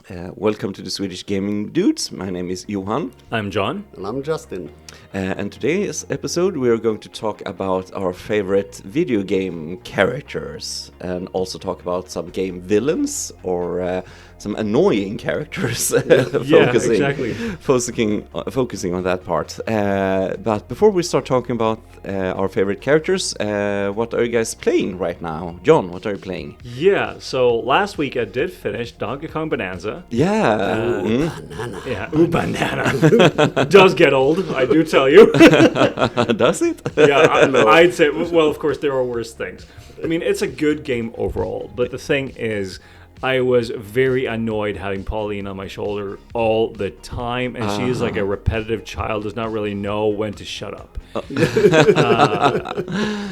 Welcome to the Swedish Gaming Dudes. My name is Johan. I'm John. And I'm Justin. And today's episode we are going to talk about our favorite video game characters and also talk about some game villains or some annoying characters. Focusing on that part. But before we start talking about our favorite characters, what are you guys playing right now? John, what are you playing? Yeah, so last week I did finish Donkey Kong Bonanza. Yeah. Banana. Yeah, banana. Does get old, I do tell you. Does it? Yeah, I'd say, well, of course, there are worse things. I mean, it's a good game overall, but the thing is, I was very annoyed having Pauline on my shoulder all the time, and she is like a repetitive child, does not really know when to shut up.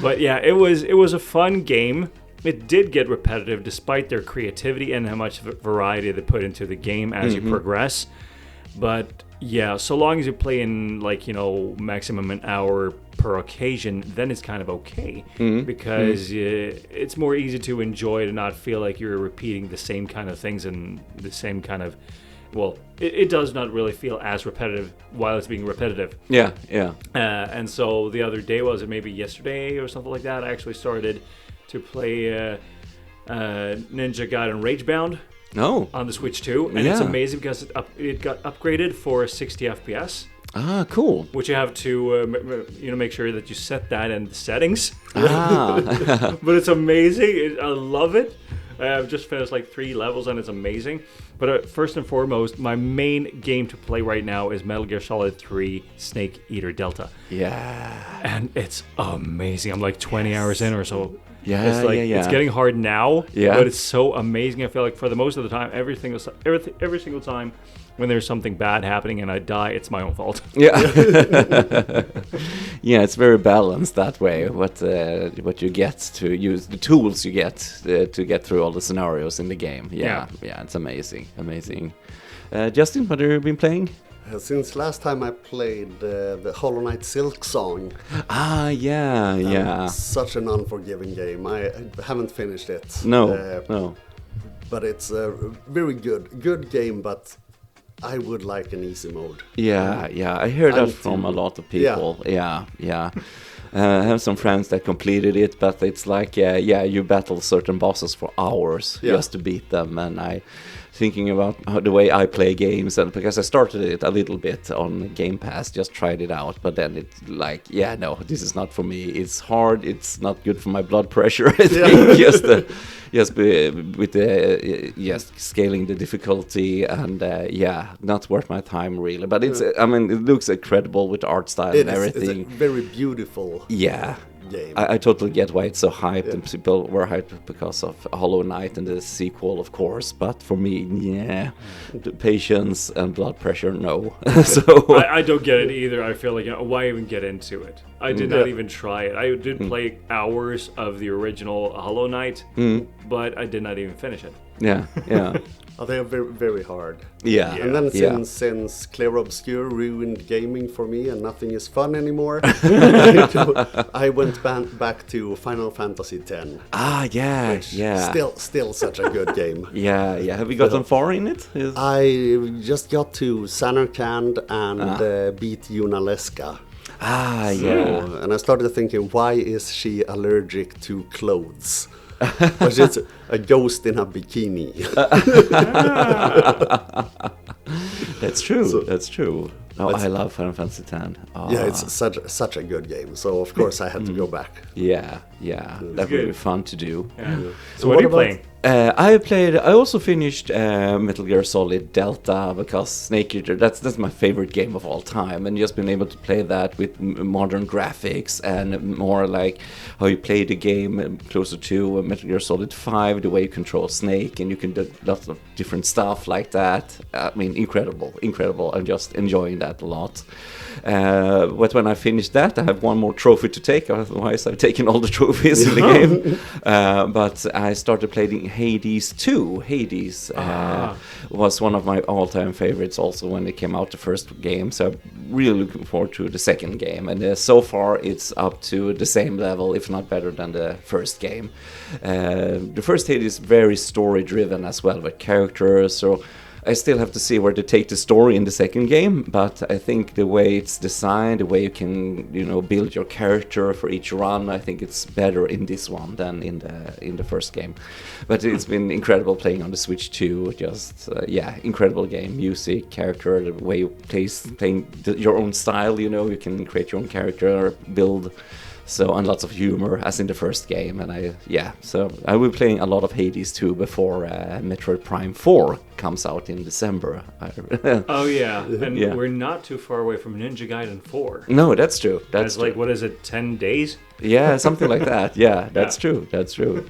But yeah, it was a fun game. It did get repetitive despite their creativity and how much variety they put into the game as you progress. But yeah, so long as you play in maximum an hour per occasion, then it's kind of okay because it's more easy to enjoy to not feel like you're repeating the same kind of things and the same kind of, it does not really feel as repetitive while it's being repetitive. Yeah. And so the other day, was it maybe yesterday or something like that, I actually started to play Ninja Gaiden Ragebound. On the Switch 2, and it's amazing because it got upgraded for 60 FPS. Ah, cool. Which you have to make sure that you set that in the settings. But it's amazing. I love it. I've just finished 3 levels and it's amazing. But first and foremost, my main game to play right now is Metal Gear Solid 3 Snake Eater Delta. Yeah. And it's amazing. I'm 20 hours in or so. Yeah, It's getting hard now, but it's so amazing. I feel like for the most of the time, every single time when there's something bad happening and I die, it's my own fault. Yeah. Yeah, it's very balanced that way. What you get to use, the tools you get to get through all the scenarios in the game. Yeah, it's amazing. Justin, what have you been playing? Since last time I played the Hollow Knight Silk Song. Yeah. Such an unforgiving game. I haven't finished it. No. But it's a very good game, but I would like an easy mode. Yeah. I heard that from a lot of people. Yeah. I have some friends that completed it, but it's you battle certain bosses for hours just to beat them, and I thinking about the way I play games, and because I started it a little bit on Game Pass, just tried it out, but then it's this is not for me. It's hard. It's not good for my blood pressure. I think just scaling the difficulty and not worth my time really. But it's it looks incredible with the art style and everything. It's a very beautiful. Yeah. Game. I totally get why it's so hyped, and people were hyped because of Hollow Knight and the sequel, of course. But for me, the patience and blood pressure, no. So I don't get it either. I feel like why even get into it? I did not even try it. I did play hours of the original Hollow Knight, but I did not even finish it. Yeah. They are very, very hard. Yeah. And then since Clear Obscure ruined gaming for me and nothing is fun anymore, I went back to Final Fantasy X. Still such a good game. Yeah. Have you gotten far in it? I just got to Samarkand and beat Yunalesca. And I started thinking, why is she allergic to clothes? But she's a ghost in a bikini. That's true. I love Final Fantasy X. Yeah, it's such a good game. So of course I had to go back. Yeah, that would be fun to do. Yeah. So what are you playing? I also finished Metal Gear Solid Delta because Snake Eater, that's my favorite game of all time, and just been able to play that with modern graphics and more like how you play the game closer to Metal Gear Solid 5, the way you control Snake, and you can do lots of different stuff like that. Incredible. I'm just enjoying that a lot. But when I finish that, I have one more trophy to take, otherwise I've taken all the trophies in the game. But I started playing Hades 2. Hades was one of my all-time favorites also when it came out, the first game, so I'm really looking forward to the second game, and so far it's up to the same level, if not better than the first game. The first Hades is very story-driven as well, with characters, so I still have to see where to take the story in the second game, but I think the way it's designed, the way you can, build your character for each run, I think it's better in this one than in the first game. But it's been incredible playing on the Switch too. Just incredible game, music, character, the way you playing your own style. You can create your own character, build. So, and lots of humor, as in the first game, and so I will be playing a lot of Hades too before Metroid Prime 4 comes out in December. Oh yeah, and we're not too far away from Ninja Gaiden 4. No, that's true. That's like, what is it, 10 days? Yeah, something like that. Yeah, that's true. That's true.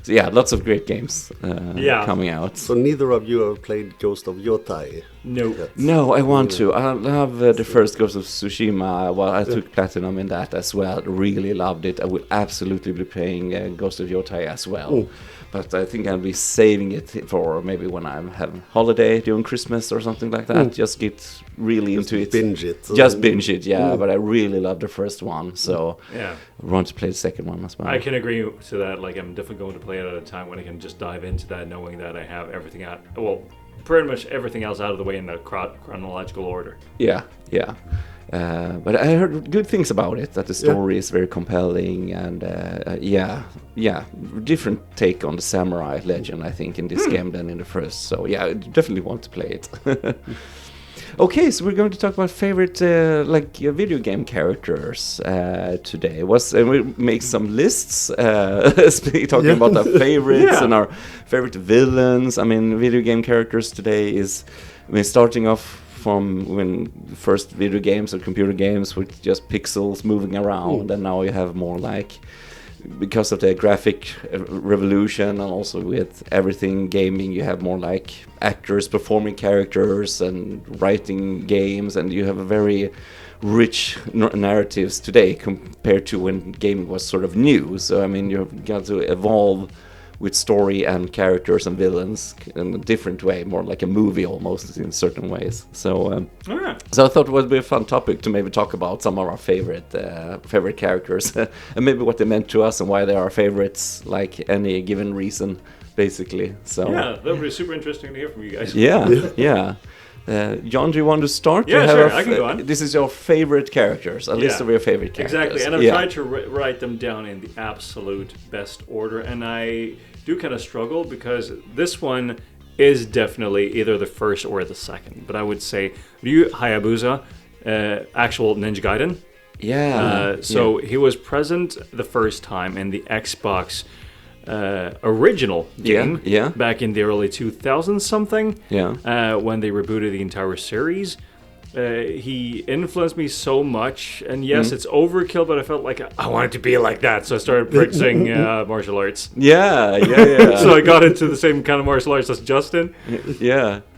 So yeah, lots of great games coming out. So neither of you have played Ghost of Yotai? No. No, I want to. I love the first Ghost of Tsushima. Well, I took Platinum in that as well. Really loved it. I will absolutely be playing Ghost of Yotai as well. Ooh. But I think I'll be saving it for maybe when I'm having holiday during Christmas or something like that. Just get really into it. Binge it. Just binge it, yeah. But I really love the first one, so I want to play the second one as well. I can agree to that. Like, I'm definitely going to play it at a time when I can just dive into that, knowing that I have everything out. Well, pretty much everything else out of the way in the chronological order. Yeah. But I heard good things about it, that the story is very compelling, and different take on the samurai legend, I think, in this game than in the first. So yeah, I definitely want to play it. Okay, so we're going to talk about favorite video game characters today. We make some lists, talking about our favorites and our favorite villains. I mean, video game characters today is, starting off from when first video games or computer games with just pixels moving around, and now you have more like, because of the graphic revolution and also with everything gaming, you have more like actors performing characters and writing games, and you have a very rich narratives today compared to when gaming was sort of new. So I mean, you've got to evolve with story and characters and villains in a different way, more like a movie almost in certain ways. So, so I thought it would be a fun topic to maybe talk about some of our favorite characters and maybe what they meant to us and why they are our favorites, like any given reason, basically. So yeah, that would be super interesting to hear from you guys. Yeah. John, do you want to start? Yeah, sure, I can go on. This is your favorite characters, a list of your favorite characters. Exactly, and I've tried to write them down in the absolute best order, and I do kind of struggle because this one is definitely either the first or the second. But I would say Ryu Hayabusa, actual Ninja Gaiden. So he was present the first time in the Xbox original game back in the early 2000s something, when they rebooted the entire series. He influenced me so much, and yes, it's overkill, but I felt like I wanted to be like that, so I started practicing martial arts. So I got into the same kind of martial arts as Justin.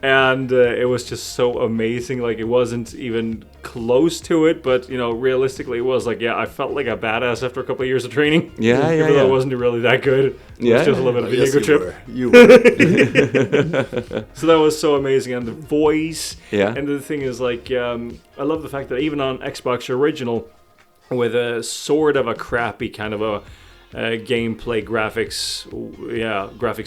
And it was just so amazing. Like, it wasn't even close to it, but realistically, it was like, I felt like a badass after a couple of years of training. Even though it wasn't really that good. It was just a little bit of an ego trip. You were. So that was so amazing, and the voice. And the thing is, like, I love the fact that even on Xbox original, with a sort of a crappy kind of a gameplay graphics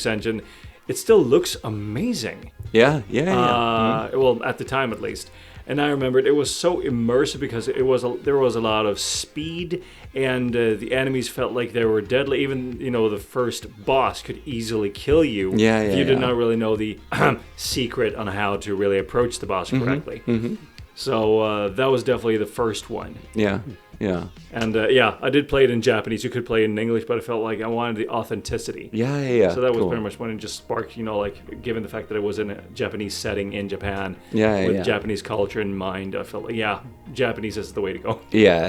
engine, it still looks amazing. Well, at the time at least. And I remembered it was so immersive because there was a lot of speed, and the enemies felt like they were deadly. Even the first boss could easily kill you if you did not really know the secret on how to really approach the boss correctly. So that was definitely the first one. And I did play it in Japanese. You could play it in English, but I felt like I wanted the authenticity. So that was pretty much when it just sparked, like, given the fact that it was in a Japanese setting in Japan, with Japanese culture in mind, I felt like, Japanese is the way to go.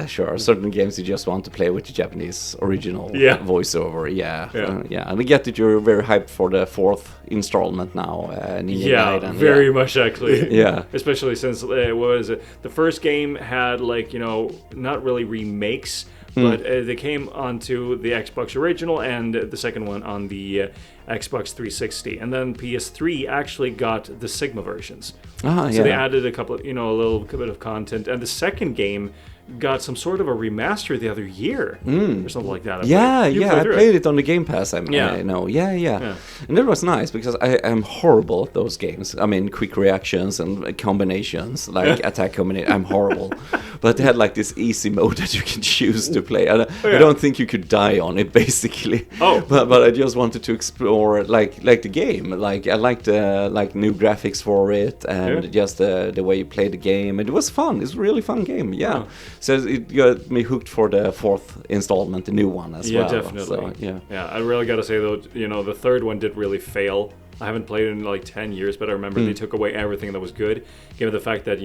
Sure. Certain games you just want to play with the Japanese original voiceover. And I get that you're very hyped for the fourth installment now. Ninja Gaiden. Very much actually. Especially since the first game had, like, not really remakes, but they came onto the Xbox original, and the second one on the Xbox 360, and then PS3 actually got the Sigma versions. So they added a couple of, a little bit of content, and the second game got some sort of a remaster the other year or something like that. I played it on the Game Pass. I know. Yeah. And that was nice because I am horrible at those games. I mean, quick reactions and combinations, like attack combination. I'm horrible. But they had like this easy mode that you can choose to play. I don't think you could die on it, basically. Oh. But I just wanted to explore like the game. Like I liked like new graphics for it and just the way you play the game. And it was fun. It's a really fun game. Yeah. Oh. So it got me hooked for the 4th installment, the new one as well. Yeah, definitely. So, I really got to say though, the third one did really fail. I haven't played it in like 10 years, but I remember they took away everything that was good, given the fact that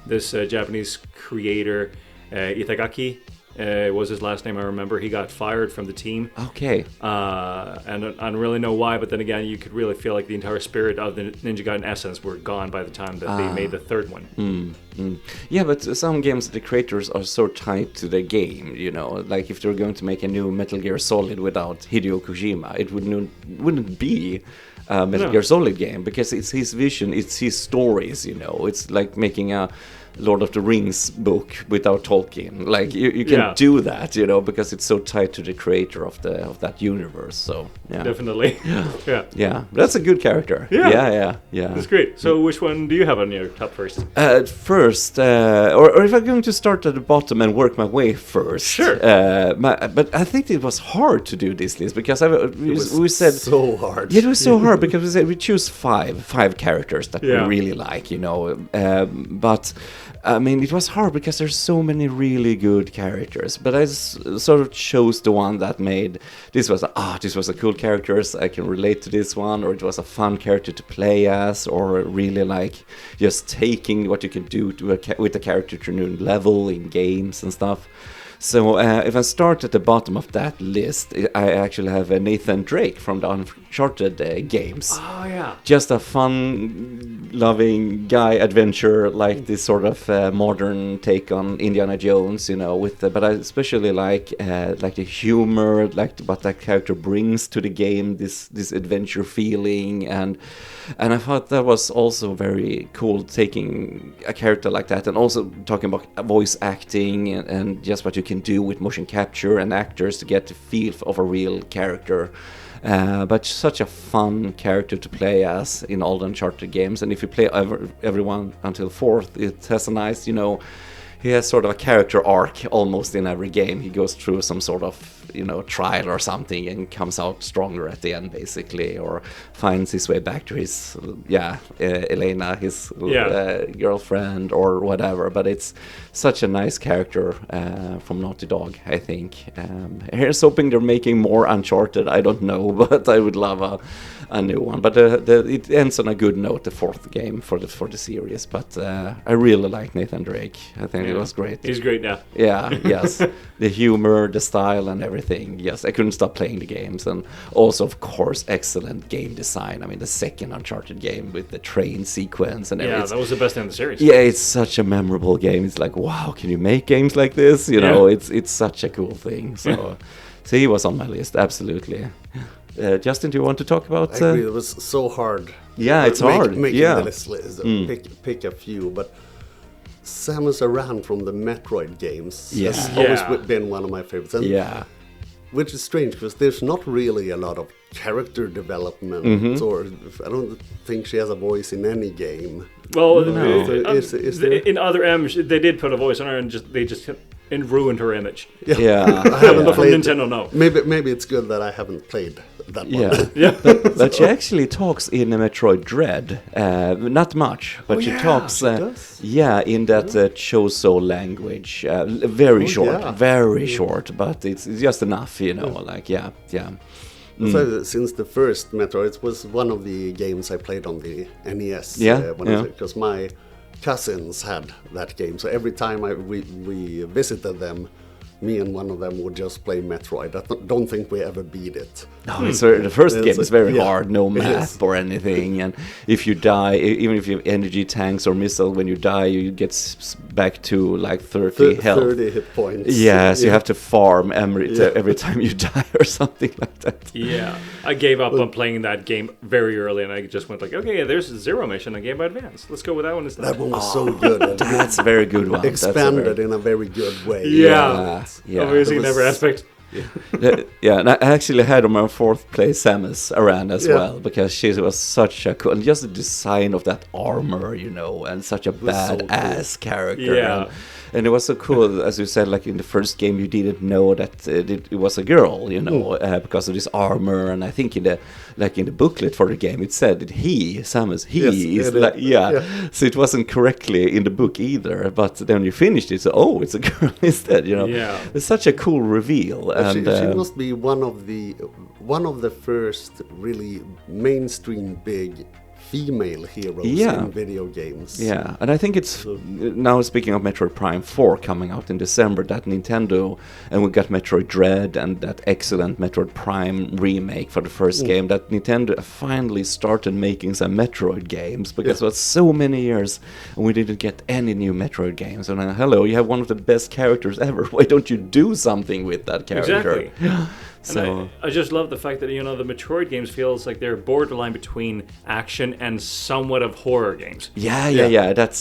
this Japanese creator Itagaki was his last name. I remember he got fired from the team. Okay. And I don't really know why, but then again, you could really feel like the entire spirit of the Ninja Gaiden essence were gone by the time that they made the third one. Yeah, but some games, the creators are so tied to the game, like if they're going to make a new Metal Gear Solid without Hideo Kojima, it wouldn't be a Metal Gear Solid game, because it's his vision, it's his stories, it's like making a Lord of the Rings book without Tolkien. Like you can do that, because it's so tied to the creator of that universe. So yeah, definitely. Yeah. That's a good character. Yeah. That's great. So which one do you have on your top first? First, or if I'm going to start at the bottom and work my way first. Sure. But I think it was hard to do this list because we said so hard. Yeah, it was so hard because we said we choose five characters that we really like, but. I mean, it was hard because there's so many really good characters, but I sort of chose the one that made this was a cool characters. I can relate to this one, or it was a fun character to play as, or really like just taking what you can do with the character to a new level in games and stuff. So if I start at the bottom of that list, I actually have Nathan Drake from the Uncharted games. Oh, yeah. Just a fun-loving guy adventure, like this sort of modern take on Indiana Jones, but I especially like the humor, like what that character brings to the game, this adventure feeling, and I thought that was also very cool, taking a character like that and also talking about voice acting and just what you can do with motion capture and actors to get the feel of a real character. But such a fun character to play as in all the Uncharted games. And if you play everyone until 4th, it has a nice, he has sort of a character arc almost in every game. He goes through some sort of, trial or something and comes out stronger at the end, basically, or finds his way back to his, Elena, his girlfriend or whatever. But it's such a nice character from Naughty Dog, I think. Here's hoping they're making more Uncharted. I don't know, but I would love a new one. But it ends on a good note, the 4th game for the series. But I really like Nathan Drake. I think it was great. He's great now. Yeah, yes. The humor, the style, and everything. Yes, I couldn't stop playing the games. And also, of course, excellent game design. I mean, the second Uncharted game with the train sequence and everything. Yeah, that was the best in the series. Yeah, it's such a memorable game. It's like, wow, can you make games like this? It's such a cool thing. So he was on my list, absolutely. Justin, do you want to talk about? I agree. It was so hard. Yeah, it's hard. Making the list. Pick a few, but Samus Aran from the Metroid games has always been one of my favorites. And which is strange because there's not really a lot of character development, or I don't think she has a voice in any game. Well, in other M's, they did put a voice on her, and they just ruined her image. Yeah. I haven't played Nintendo. No, maybe it's good that I haven't played that one. But she actually talks in a Metroid Dread, not much, but she talks. In that Choso language, very short, but it's just enough, So since the first Metroid, it was one of the games I played on the NES. Because my cousins had that game, so every time we visited them, me and one of them would just play Metroid. I don't think we ever beat it. No, the first game is very yeah, hard, no it map is. or anything, and if you die, even if you have energy tanks or missile, when you die, you get back to like 30 health. 30 hit points. Yeah, so you have to farm every time you die or something like that. Yeah, I gave up on playing that game very early, and I just went like, okay, there's a Zero Mission on Game Boy Advance. Let's go with that one instead. That one was so good. And That's a very good one. expanded in a very good way. Yeah. Amazing in It was- every aspect. Yeah, and I actually had on my fourth place Samus Aran as Yeah. well, because she was such a cool, and just the design of that armor, and such a was so cool. badass character. Yeah. And it was so cool, as you said, like in the first game, you didn't know that it was a girl, because of this armor. And I think in the booklet for the game, it said that Samus, Yes, is it like, is. yeah. Yeah. So it wasn't correctly in the book either. But then you finished it, so it's a girl instead. Yeah. It's such a cool reveal. But And she must be one of the first really mainstream big female heroes Yeah. in video games. Yeah, and I think it's now, speaking of Metroid Prime 4 coming out in December, that Nintendo, and we got Metroid Dread and that excellent Metroid Prime remake for the first game, that Nintendo finally started making some Metroid games, because it was so many years and we didn't get any new Metroid games. And hello, you have one of the best characters ever. Why don't you do something with that character? Exactly. So And I just love the fact that the Metroid games feels like they're borderline between action and somewhat of horror games. Yeah. That's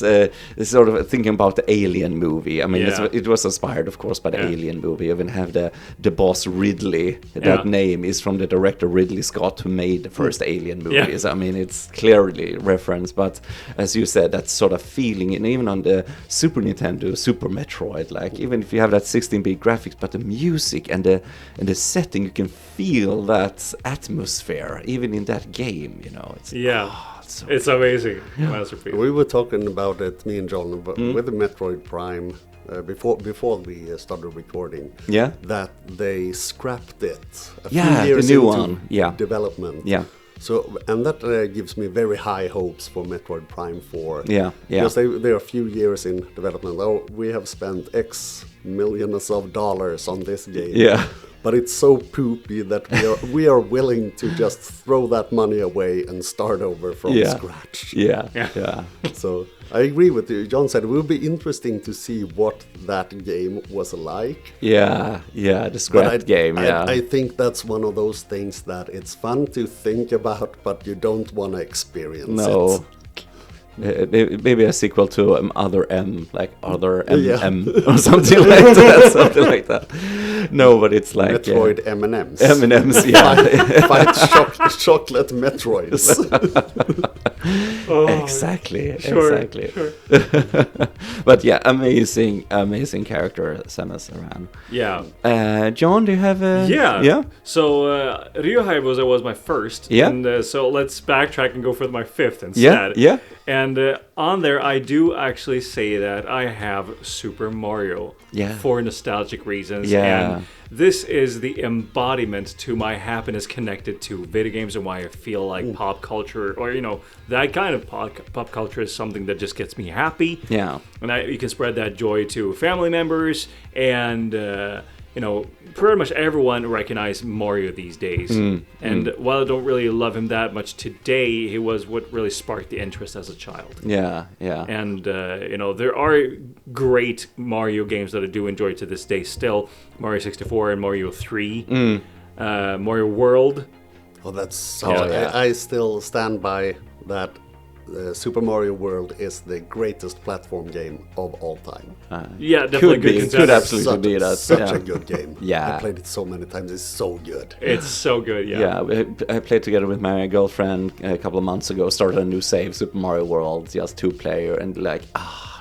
sort of thinking about the Alien movie. I mean, Yeah. it was inspired, of course, by the Yeah. Alien movie. You even have the boss Ridley. That Yeah. name is from the director Ridley Scott, who made the first Alien Yeah. movies. I mean, it's clearly referenced. But as you said, that sort of feeling, and even on the Super Nintendo, Super Metroid, like even if you have that 16-bit graphics, but the music and the setting, you can feel that atmosphere even in that game. It's so It's amazing. Masterpiece. We were talking about it, me and John, with the Metroid Prime before we started recording. Yeah. That they scrapped it a Yeah, few the years new into one. Yeah. development. Yeah. So, and that gives me very high hopes for Metroid Prime 4. Yeah. Because they are a few years in development. Oh, we have spent X millions of dollars on this game. Yeah. But it's so poopy that we are willing to just throw that money away and start over from scratch. Yeah. So I agree with you. John said it will be interesting to see what that game was like. Yeah, the scrap game, I think that's one of those things that it's fun to think about, but you don't want to experience No. it. Maybe a sequel to Other M, like Other M Yeah. M or something like that. Something like that. No, but it's like Metroid M&Ms. M&M's, yeah. Fight chocolate Metroids. Exactly. Sure. But yeah, amazing character, Samus Aran. Yeah. John, do you have a... Yeah. So Ryohei was my first. Yeah. And so let's backtrack and go for my fifth instead. Yeah. And on there, I do actually say that I have Super Mario for nostalgic reasons. Yeah. And this is the embodiment to my happiness connected to video games and why I feel like pop culture, or, that kind of pop culture is something that just gets me happy. Yeah. And you can spread that joy to family members and, pretty much everyone recognize Mario these days. And while I don't really love him that much today, he was what really sparked the interest as a child. Yeah. And, there are great Mario games that I do enjoy to this day still. Mario 64 and Mario 3. Mario World. Oh, that's such I still stand by that. Super Mario World is the greatest platform game of all time. Yeah, definitely good Could contender. absolutely be that. Such a good game. Yeah. I played it so many times. It's so good. It's so good, Yeah, I played together with my girlfriend a couple of months ago, started a new save, Super Mario World, just 2-player, and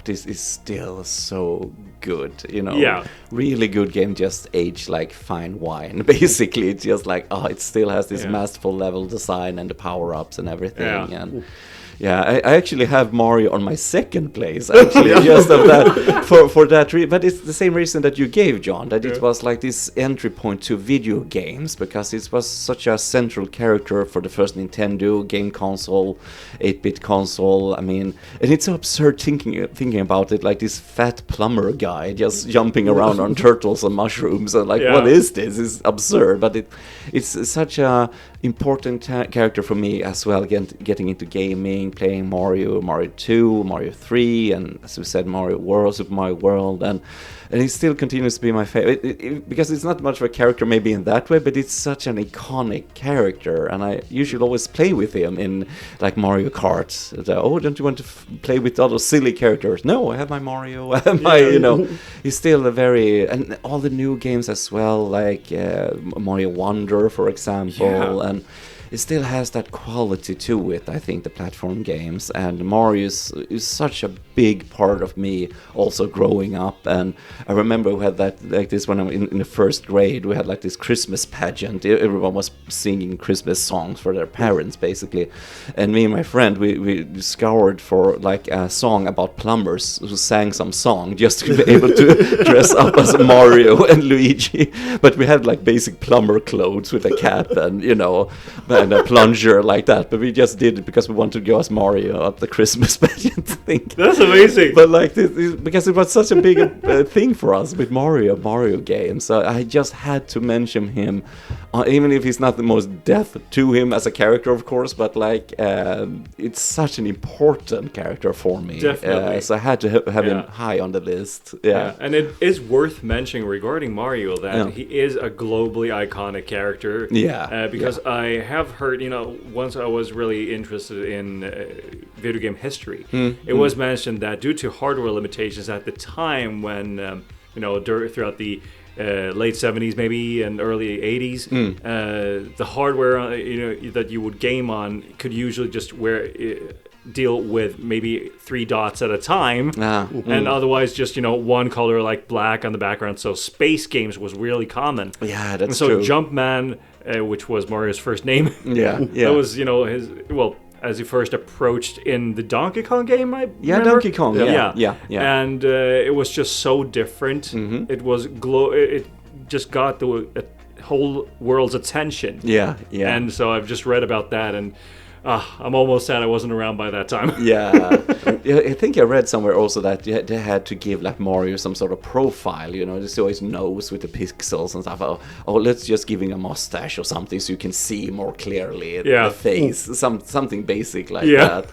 this is still so good, Yeah. Really good game, just aged like fine wine, basically. It's just like, it still has this masterful level design and the power-ups and everything. Yeah. And Yeah, I actually have Mario on my second place, actually, just of that, for that reason. But it's the same reason that you gave, John, that it was like this entry point to video games, because it was such a central character for the first Nintendo game console, 8-bit console. I mean, and it's so absurd thinking about it, like this fat plumber guy just jumping around on turtles and mushrooms, and like, what is this? It's absurd, but it's such a important character for me as well, getting into gaming, playing Mario 2, Mario 3, and as we said, Super Mario World, and he still continues to be my favorite, because it's not much of a character maybe in that way, but it's such an iconic character, and I usually always play with him in like Mario Kart. Oh, don't you want to play with other silly characters? No, I have my Mario. I have my, he's still a very, and all the new games as well, like Mario Wonder, for example, and it still has that quality to it, I think, the platform games. And Mario is such a big part of me also growing up. And I remember we had that, like this, when I'm in the first grade, we had like this Christmas pageant. Everyone was singing Christmas songs for their parents, basically. And me and my friend, we scoured for like a song about plumbers who sang some song just to be able to dress up as Mario and Luigi. But we had like basic plumber clothes with a cap and, and a plunger like that, but we just did it because we wanted to go as Mario at the Christmas pageant thing. That's amazing. But like this, because it was such a big thing for us with Mario games, so I just had to mention him, even if he's not the most depth to him as a character, of course, but like it's such an important character for me. Definitely. So I had to have him high on the list. Yeah, and it is worth mentioning regarding Mario that he is a globally iconic character. Because I have heard, once I was really interested in video game history, it was mentioned that due to hardware limitations at the time when, throughout the late 70s maybe and early 80s, the hardware, that you would game on could usually just deal with maybe 3 dots at a time, and otherwise just one color like black on the background. So space games was really common. Yeah, that's true. So Jumpman, which was Mario's first name, that was his, as he first approached in the Donkey Kong game, I remember. Donkey Kong, yeah. And it was just so different. It was it just got the whole world's attention. Yeah. And so I've just read about that, and I'm almost sad I wasn't around by that time. I think I read somewhere also that they had to give like Mario some sort of profile, just always nose with the pixels and stuff. Oh, let's just give him a mustache or something so you can see more clearly the face, something basic like that.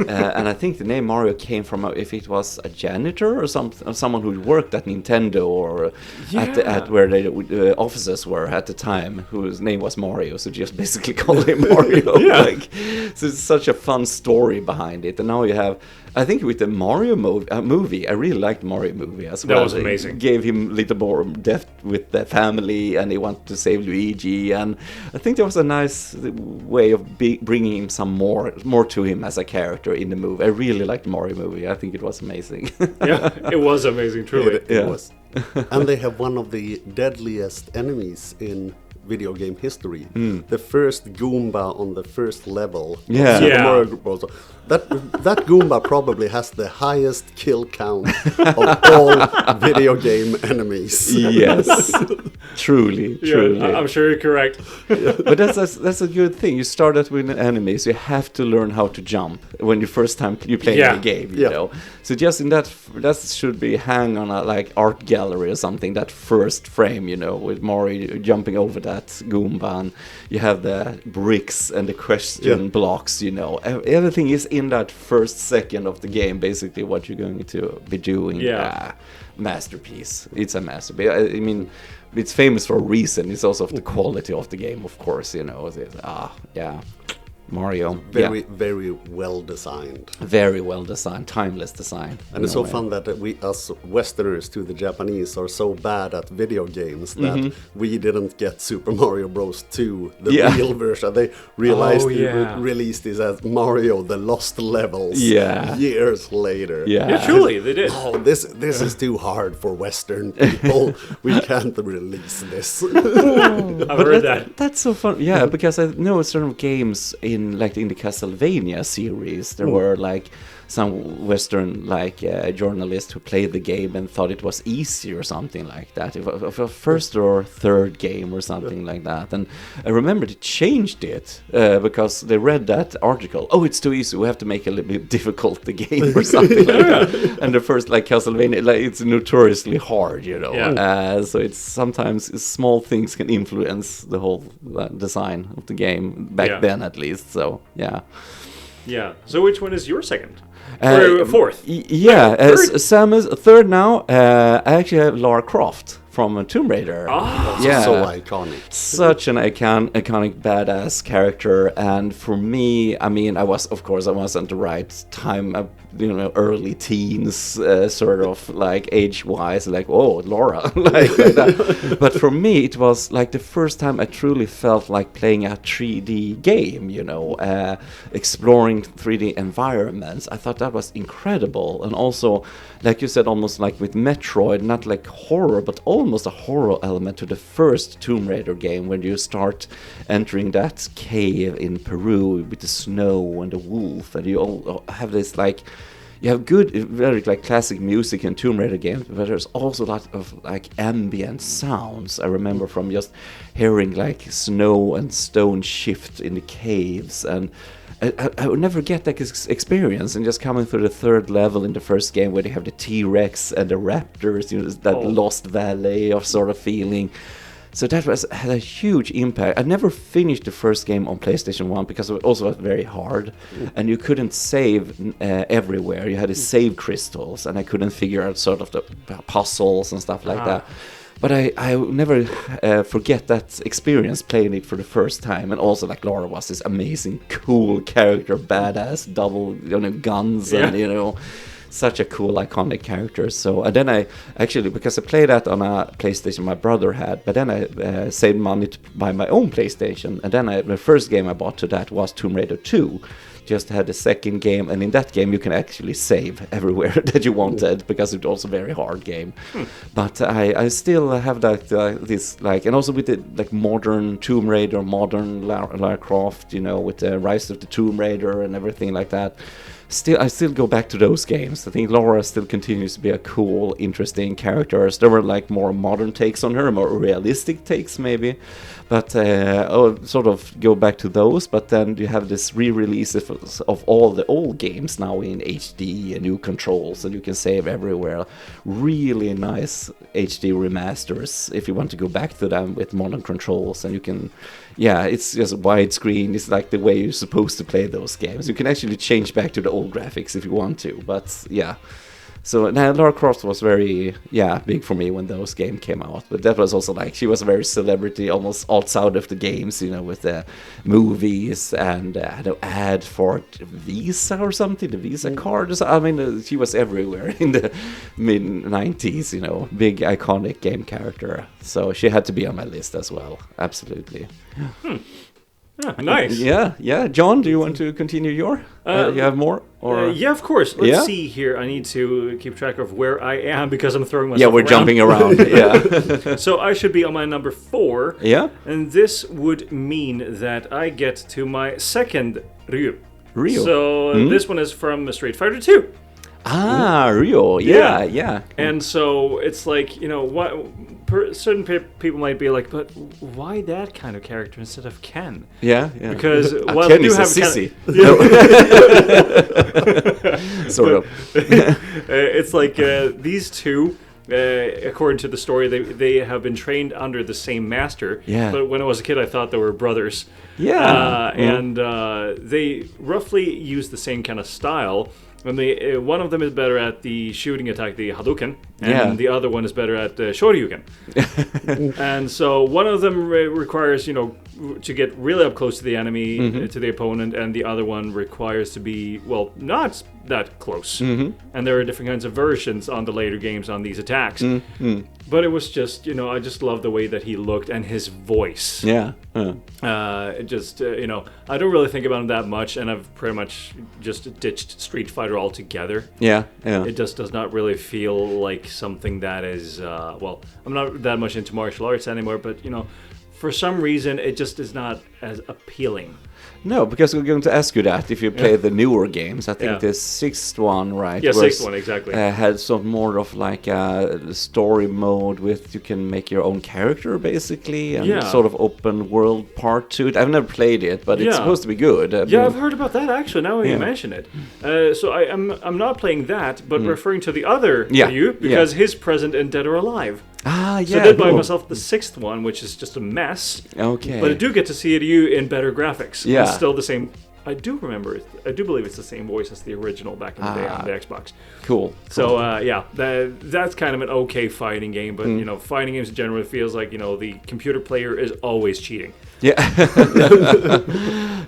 And I think the name Mario came from if it was a janitor or someone who worked at Nintendo or at where the offices were at the time, whose name was Mario, so just basically call him Mario. So it's such a fun story behind it. And now you have, I think with the Mario movie, I really liked the Mario movie as well. That was amazing. It gave him a little more depth with the family, and he wanted to save Luigi. And I think there was a nice way of bringing him some more to him as a character in the movie. I really liked the Mario movie. I think it was amazing. It was amazing, truly. It was. And they have one of the deadliest enemies in video game history. The first Goomba on the first level of Super Mario Bros. That Goomba probably has the highest kill count of all video game enemies. Yes, truly. I'm sure you're correct. But that's a good thing. You start out with enemies. You have to learn how to jump when you first time you play the game. You know, so just in that should be hang on a like art gallery or something. That first frame, with Mario jumping over that Goomba, and you have the bricks and the question blocks. Everything is in that first second of the game, basically what you're going to be doing. Masterpiece. It's a masterpiece. I mean, it's famous for a reason. It's also of the quality of the game, of course. Mario. Very well designed. Very well designed, timeless design. And it's so fun that we, as Westerners to the Japanese, are so bad at video games that we didn't get Super Mario Bros. 2, the real version. They realized released this as Mario: The Lost Levels years later. Yeah, truly, they did. Oh, this is too hard for Western people. We can't release this. I've heard that. That's so fun. Yeah, because I know certain games in in the Castlevania series, there were like some Western journalist who played the game and thought it was easy or something like that. If a first or third game or something like that. And I remember they changed it because they read that article. Oh, it's too easy. We have to make it a little bit difficult the game or something like that. And the first Castlevania, it's notoriously hard, so it's sometimes small things can influence the whole design of the game back then, at least. So yeah. So which one is your second? Or fourth? Sam is third now. I actually have Lara Croft from Tomb Raider. So iconic. Such an iconic badass character, and for me, I mean, I was at the right time, early teens, sort of like age-wise, like, oh, Laura, like that. But for me, it was like the first time I truly felt like playing a 3D game, exploring 3D environments. I thought that was incredible, and also, like you said, almost like with Metroid, not like horror, but almost a horror element to the first Tomb Raider game, when you start entering that cave in Peru with the snow and the wolf, and you all have this you have good, very classic music in Tomb Raider games, but there's also a lot of ambient sounds. I remember from just hearing snow and stone shift in the caves, and I would never get that experience. And just coming through the third level in the first game, where they have the T-Rex and the raptors, Lost Valley of sort of feeling. So that had a huge impact. I never finished the first game on PlayStation 1 because it also was very hard, and you couldn't save everywhere. You had to save crystals, and I couldn't figure out sort of the puzzles and stuff like that. But I will never forget that experience playing it for the first time. And also, Laura was this amazing, cool character, badass, double guns, and such a cool, iconic character. So, and then I actually, because I played that on a PlayStation my brother had, but then I saved money to buy my own PlayStation. And then the first game I bought to that was Tomb Raider 2. Just had the second game, and in that game you can actually save everywhere that you wanted, because it's also a very hard game. But I still have and also with the modern Tomb Raider, modern Lara Croft, with the Rise of the Tomb Raider and everything like that. I still go back to those games. I think Laura still continues to be a cool, interesting character. There were more modern takes on her, more realistic takes maybe, but I'll sort of go back to those. But then you have this re-release of all the old games now in HD and new controls, and you can save everywhere. Really nice HD remasters if you want to go back to them with modern controls, and you can. Yeah, it's just widescreen. It's like the way you're supposed to play those games. You can actually change back to the old graphics if you want to, but yeah. So now Lara Croft was very, big for me when those games came out. But that was also she was a very celebrity almost outside of the games, with the movies and the ad for Visa or something, the Visa card. I mean, she was everywhere in the mid-90s, big iconic game character. So she had to be on my list as well, absolutely. Nice. Yeah. John, do you want to continue your? You have more? Or yeah, of course. Let's see here. I need to keep track of where I am because I'm throwing myself Yeah, we're around. jumping around. Yeah. So I should be on my number 4. Yeah. And this would mean that I get to my second Ryu. So this one is from Street Fighter 2. Ryo. Yeah. And so it's certain people might be like, but why that kind of character instead of Ken? Yeah. Because while Ken you is have a sissy. Sort of. It's these two. According to the story, they have been trained under the same master. Yeah. But when I was a kid, I thought they were brothers. Yeah. And they roughly use the same kind of style. And one of them is better at the shooting attack, the Hadouken, and the other one is better at the Shoryuken. And so one of them requires, to get really up close to the enemy, to the opponent, and the other one requires to be, not that close. And there are different kinds of versions on the later games on these attacks. But it was just, I just love the way that he looked and his voice. Yeah. I don't really think about him that much, and I've pretty much just ditched Street Fighter altogether. Yeah. It just does not really feel like something that is, I'm not that much into martial arts anymore, but, for some reason, it just is not as appealing. No, because we're going to ask you that if you play the newer games. I think the sixth one, right? Yeah, sixth one, exactly. Had some more of like a story mode with you can make your own character, basically, and sort of open world part to it. I've never played it, but it's supposed to be good. I've heard about that, actually, now you mention it. So I'm not playing that, but referring to the other you, because his present in Dead or Alive. Ah, yeah. So I did buy myself the sixth one, which is just a mess. Okay. But I do get to see it you in better graphics. Yeah. It's still the same. I do remember it. I do believe it's the same voice as the original back in the day on the Xbox. Cool. So that's kind of an okay fighting game, but you know, fighting games in general feels like, you know, the computer player is always cheating. Yeah.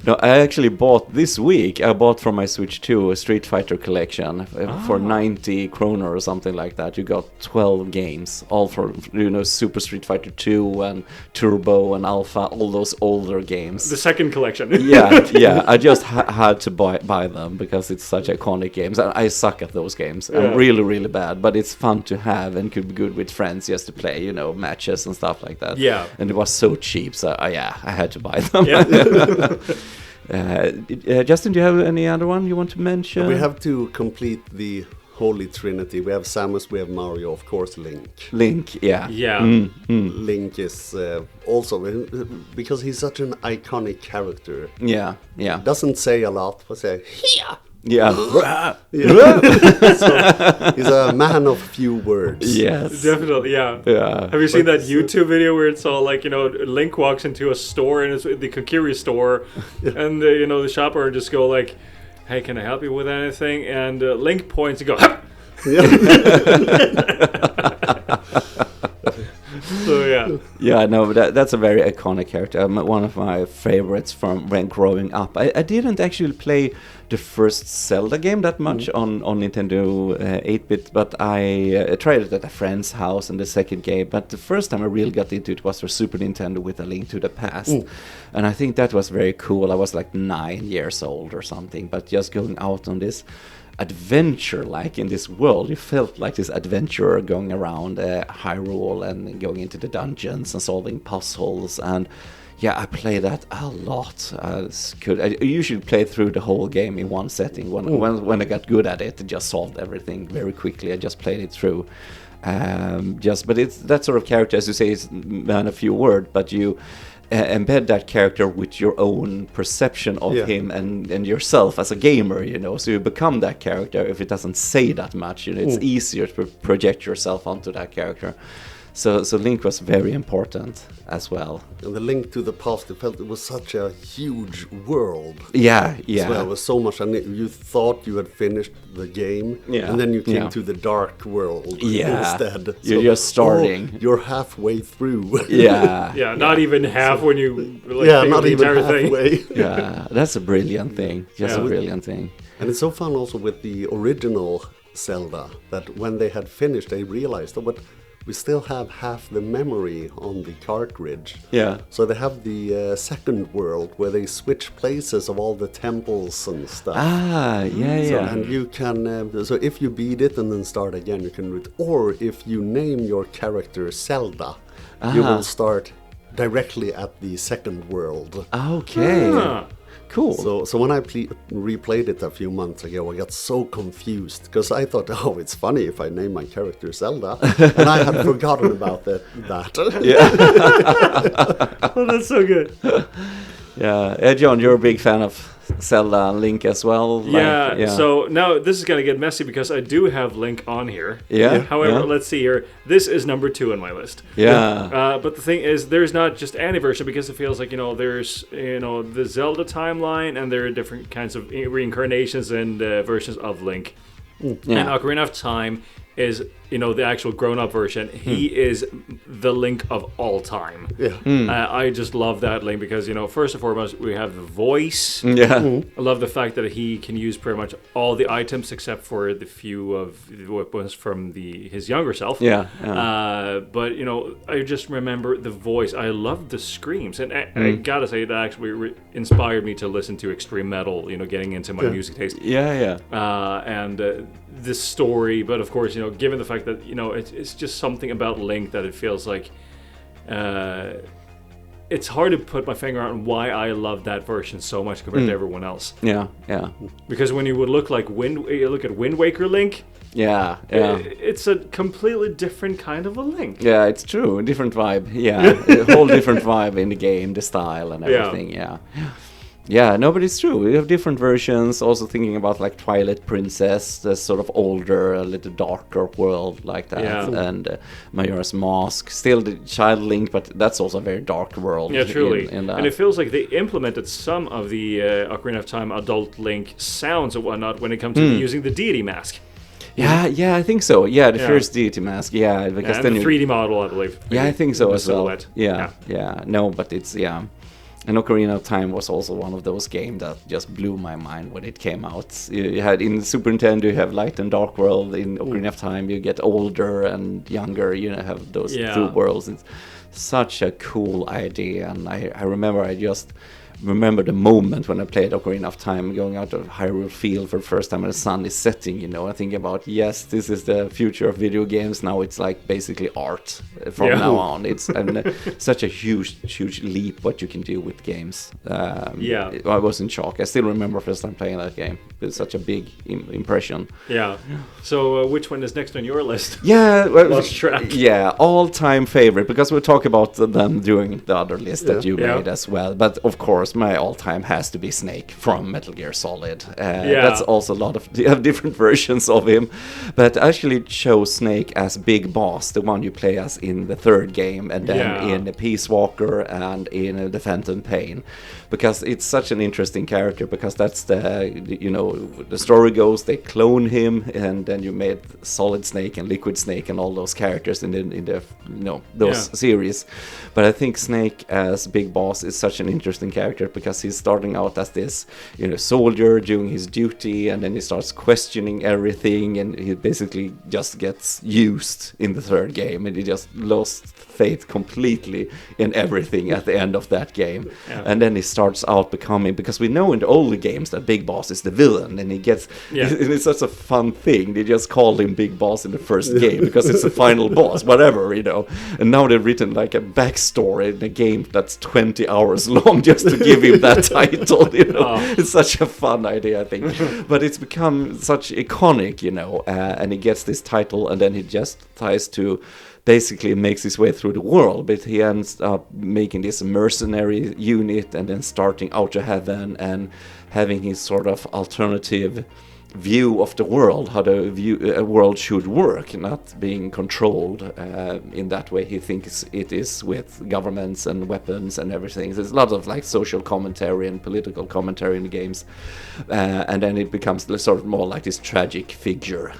No, I actually bought this week. I bought from my Switch 2 a Street Fighter collection for 90 kroner or something like that. You got 12 games, all for, you know, Super Street Fighter 2 and Turbo and Alpha, all those older games. The second collection. yeah. I just had to buy them because it's such iconic games. I suck at those games. I'm really, really bad, but it's fun to have and could be good with friends just to play, you know, matches and stuff like that. Yeah. And it was so cheap, so I had to buy them. Justin, do you have any other one you want to mention? We have to complete the Holy Trinity. We have Samus, we have Mario, of course, Link. Yeah. Link is also, because he's such an iconic character. Yeah. Doesn't say a lot, but say, here! Yeah. So, he's a man of few words. Yes. Definitely, yeah. Have you seen that YouTube video where it's all like, you know, Link walks into a store and it's the Kokiri store, and you know, the shopper just go like, "Hey, can I help you with anything?" And Link points and go, "Hup!" So no, that's a very iconic character. One of my favorites from when growing up. I didn't actually play the first Zelda game that much on Nintendo 8-bit, but I tried it at a friend's house in the second game. But the first time I really got into it was for Super Nintendo with A Link to the Past, and I think that was very cool. I was like 9 years old or something, but just going out on this adventure, like in this world, you felt like this adventurer going around Hyrule and going into the dungeons and solving puzzles. And I play that a lot. It's good. I usually play through the whole game in one setting. When I got good at it, I just solved everything very quickly. I just played it through. But it's that sort of character, as you say, is man of few words, but you embed that character with your own perception of him and yourself as a gamer, you know, so you become that character. If it doesn't say that much, you know, it's easier to project yourself onto that character. So Link was very important as well. And the Link to the Past, it was such a huge world. Yeah. So it was so much, and you thought you had finished the game, and then you came to the dark world instead. You're just starting. You're halfway through. Not even half when you not even halfway. Yeah, that's a brilliant thing. Just a brilliant thing. And it's so fun also with the original Zelda that when they had finished, they realized, but we still have half the memory on the cartridge. Yeah. So they have the second world where they switch places of all the temples and stuff. And you can, so if you beat it and then start again, you can do it. Or if you name your character Zelda, you will start directly at the second world. Okay. Cool. So when I replayed it a few months ago, I got so confused because I thought, it's funny if I name my character Zelda, and I had forgotten about that. Oh, that's so good. John, you're a big fan of Zelda and Link as well. So now this is going to get messy because I do have Link on here. However, let's see here. This is number 2 on my list. But the thing is, there's not just any version because it feels like, you know, there's, you know, the Zelda timeline and there are different kinds of reincarnations and versions of Link. And Ocarina of Time is, you know, the actual grown-up version. He is the Link of all time. I just love that Link because, you know, first and foremost, we have the voice. I love the fact that he can use pretty much all the items except for the few of the weapons from his younger self. But, you know, I just remember the voice. I love the screams. And I gotta say, that actually inspired me to listen to extreme metal, you know, getting into my music taste. And the story, but of course, you know, given the fact that, you know, it's just something about Link that it feels like it's hard to put my finger on why I love that version so much compared to everyone else. Yeah. Because when you would look at Wind Waker Link, Yeah. it's a completely different kind of a Link. Yeah, it's true. A different vibe. Yeah, a whole different vibe in the game, the style and everything. Yeah, no, but it's true. We have different versions. Also thinking about like Twilight Princess, the sort of older, a little darker world like that, and Majora's Mask, still the Child Link, but that's also a very dark world. Yeah, truly. In that. And it feels like they implemented some of the Ocarina of Time adult Link sounds and whatnot when it comes to using the deity mask. Yeah, I think so. Yeah, the first deity mask. Yeah, because and then the 3D model, I believe. Yeah, I think so as silhouette. well. Yeah. No, but it's And Ocarina of Time was also one of those games that just blew my mind when it came out. You had in Super Nintendo, you have Light and Dark World. In Ocarina of Time, you get older and younger. You have those two worlds. It's such a cool idea, and I remember the moment when I played Ocarina of Time, going out of Hyrule Field for the first time and the sun is setting, I think about, yes, this is the future of video games. Now it's like basically art from now on. It's such a huge leap what you can do with games. I was in shock. I still remember first time playing that game. It's such a big impression. Yeah. So which one is next on your list? Yeah. Lost track. Yeah, all-time favorite, because we'll talk about them during the other list that you made as well. But of course, my all-time has to be Snake from Metal Gear Solid. That's also a lot of different versions of him, but I actually chose Snake as Big Boss, the one you play as in the third game, and then in the Peace Walker and in the Phantom Pain, because it's such an interesting character. Because that's the story goes, they clone him, and then you made Solid Snake and Liquid Snake and all those characters in the those series. But I think Snake as Big Boss is such an interesting character, because he's starting out as this soldier doing his duty, and then he starts questioning everything, and he basically just gets used in the third game, and he just lost faith completely in everything at the end of that game. And then he starts out becoming, because we know in the older games that Big Boss is the villain, and he gets it's such a fun thing, they just called him Big Boss in the first game because it's the final boss, whatever, and now they've written like a backstory in a game that's 20 hours long just to give him that title. It's such a fun idea, I think. But it's become such iconic, and he gets this title, and then he just tries to basically makes his way through the world, but he ends up making this mercenary unit, and then starting Outer Heaven and having his sort of alternative view of the world, how the world should work, not being controlled in that way he thinks it is, with governments and weapons and everything. There's a lot of like social commentary and political commentary in the games, and then it becomes sort of more like this tragic figure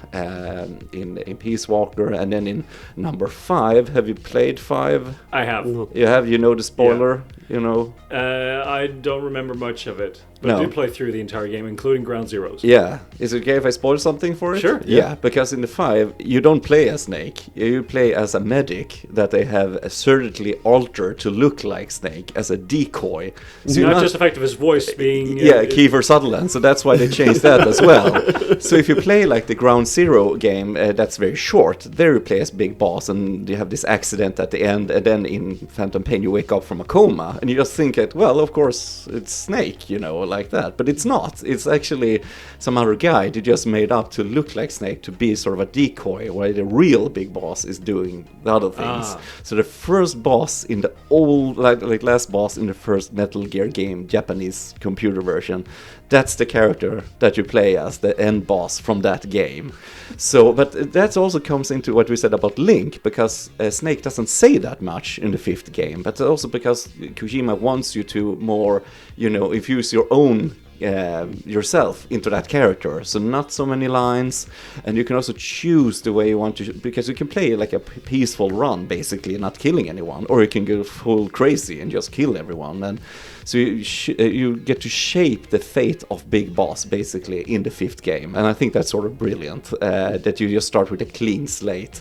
in Peace Walker. And then in number 5, have you played 5? I have. You have? The spoiler? I don't remember much of it, but I did play through the entire game, including Ground Zeroes. Yeah. Is it okay if I spoil something for it? Sure. Yeah, because in the 5, you don't play as Snake. You play as a medic that they have surgically altered to look like Snake as a decoy. So not just the fact of his voice being... Kiefer Sutherland, so that's why they changed that as well. So if you play like the Ground Zero game, that's very short. There you play as Big Boss, and you have this accident at the end, and then in Phantom Pain you wake up from a coma, and you just think that, well, of course, it's Snake, like that. But it's not. It's actually some other guy they just made up to look like Snake, to be sort of a decoy, while the real Big Boss is doing the other things. So the first boss in the old, like last boss in the first Metal Gear game, Japanese computer version, that's the character that you play as, the end boss from that game. So, but that also comes into what we said about Link, because Snake doesn't say that much in the 5th game, but also because Kojima wants you to more, infuse your own yourself into that character, so not so many lines, and you can also choose the way you want to, because you can play like a peaceful run, basically not killing anyone, or you can go full crazy and just kill everyone, and so you get to shape the fate of Big Boss basically in the 5th game. And I think that's sort of brilliant, that you just start with a clean slate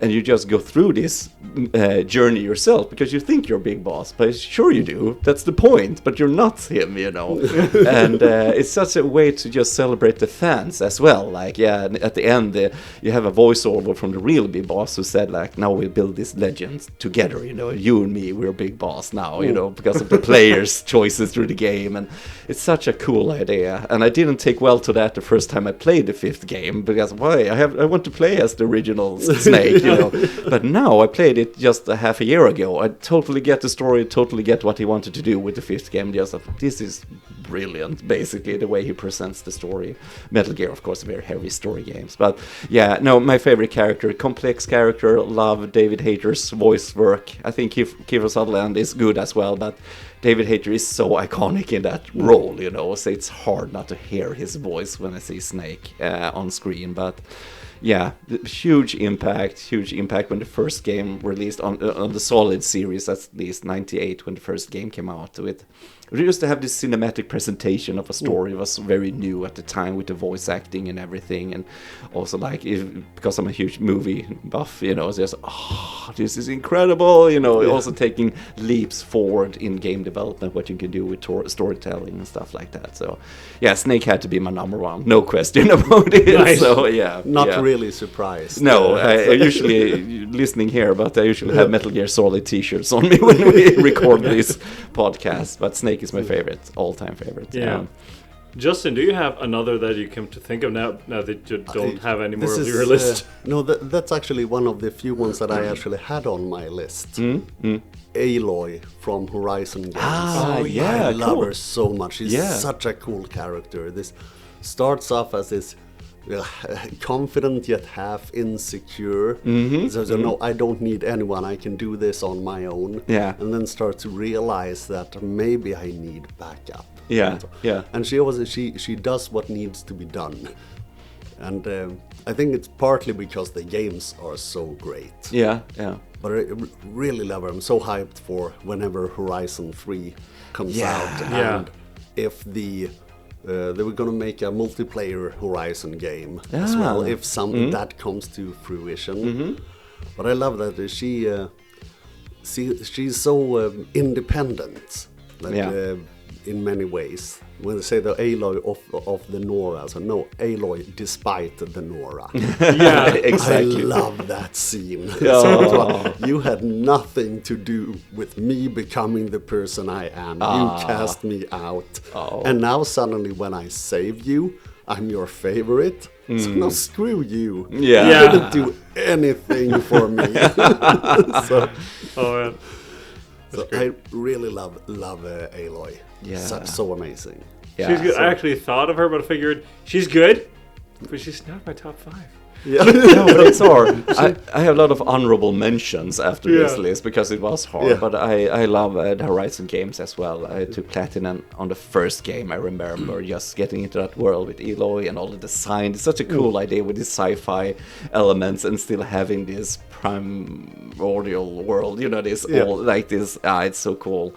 and you just go through this journey yourself, because you think you're Big Boss, but sure you do, that's the point, but you're not him, And it's such a way to just celebrate the fans as well. Like, yeah, and at the end, you have a voiceover from the real big boss who said, like, now we build this legend together, you know, you and me, we're a big boss now, you know, because of the players' choices through the game. And it's such a cool idea. And I didn't take well to that the first time I played the 5th game, because why? I want to play as the original Snake, you know. But now I played it just a half a year ago. I totally get the story, totally get what he wanted to do with the 5th game. Just this is brilliant, basically, the way he presents the story. Metal Gear, of course, very heavy story games. But yeah, no, my favorite character, complex character, love David Hayter's voice work. I think Kiefer Sutherland is good as well, but David Hayter is so iconic in that role, you know, so it's hard not to hear his voice when I see Snake on screen. But yeah, huge impact when the first game released on the Solid series, at least 98 when the first game came out. We used to have this cinematic presentation of a story. It was very new at the time with the voice acting and everything, and also like because I'm a huge movie buff, you know, it's just this is incredible, you know. Also taking leaps forward in game development, what you can do with storytelling and stuff like that. So yeah, Snake had to be my number one, no question about it. Nice. So yeah, not really surprised. No, I usually listening here, but I usually have Metal Gear Solid T-shirts on me when we record this podcast. But Snake is my favorite, all-time favorite. Yeah. Justin, do you have another that you come to think of now that you don't have any more of your list? No, that's actually one of the few ones that I actually had on my list. Aloy from Horizon games. Yeah, I love her so much. She's such a cool character. This starts off as this confident yet half insecure. So no, I don't need anyone. I can do this on my own. Yeah. And then start to realize that maybe I need backup. Yeah. Yeah. And she does what needs to be done. And I think it's partly because the games are so great. Yeah. Yeah. But I really love her. I'm so hyped for whenever Horizon 3 comes out. And if they were going to make a multiplayer Horizon game as well, if that comes to fruition. But I love that she's so independent in many ways. When they say the Aloy of the Nora, so no, Aloy despite the Nora. Yeah, exactly. I love that scene. So, you had nothing to do with me becoming the person I am. You cast me out. And now suddenly when I save you, I'm your favorite. So no, screw you. You didn't do anything for me. So I really love Aloy. Yeah, so amazing. Yeah, she's good. I actually thought of her, but I figured she's good, but she's not my top 5. Yeah. No, but it's hard. I have a lot of honorable mentions after this list because it was hard. Yeah. But I love the Horizon games as well. I took platinum on the first game. I remember just getting into that world with Aloy and all the design. It's such a cool idea with these sci-fi elements and still having this primordial world. You know, this all like this. It's so cool.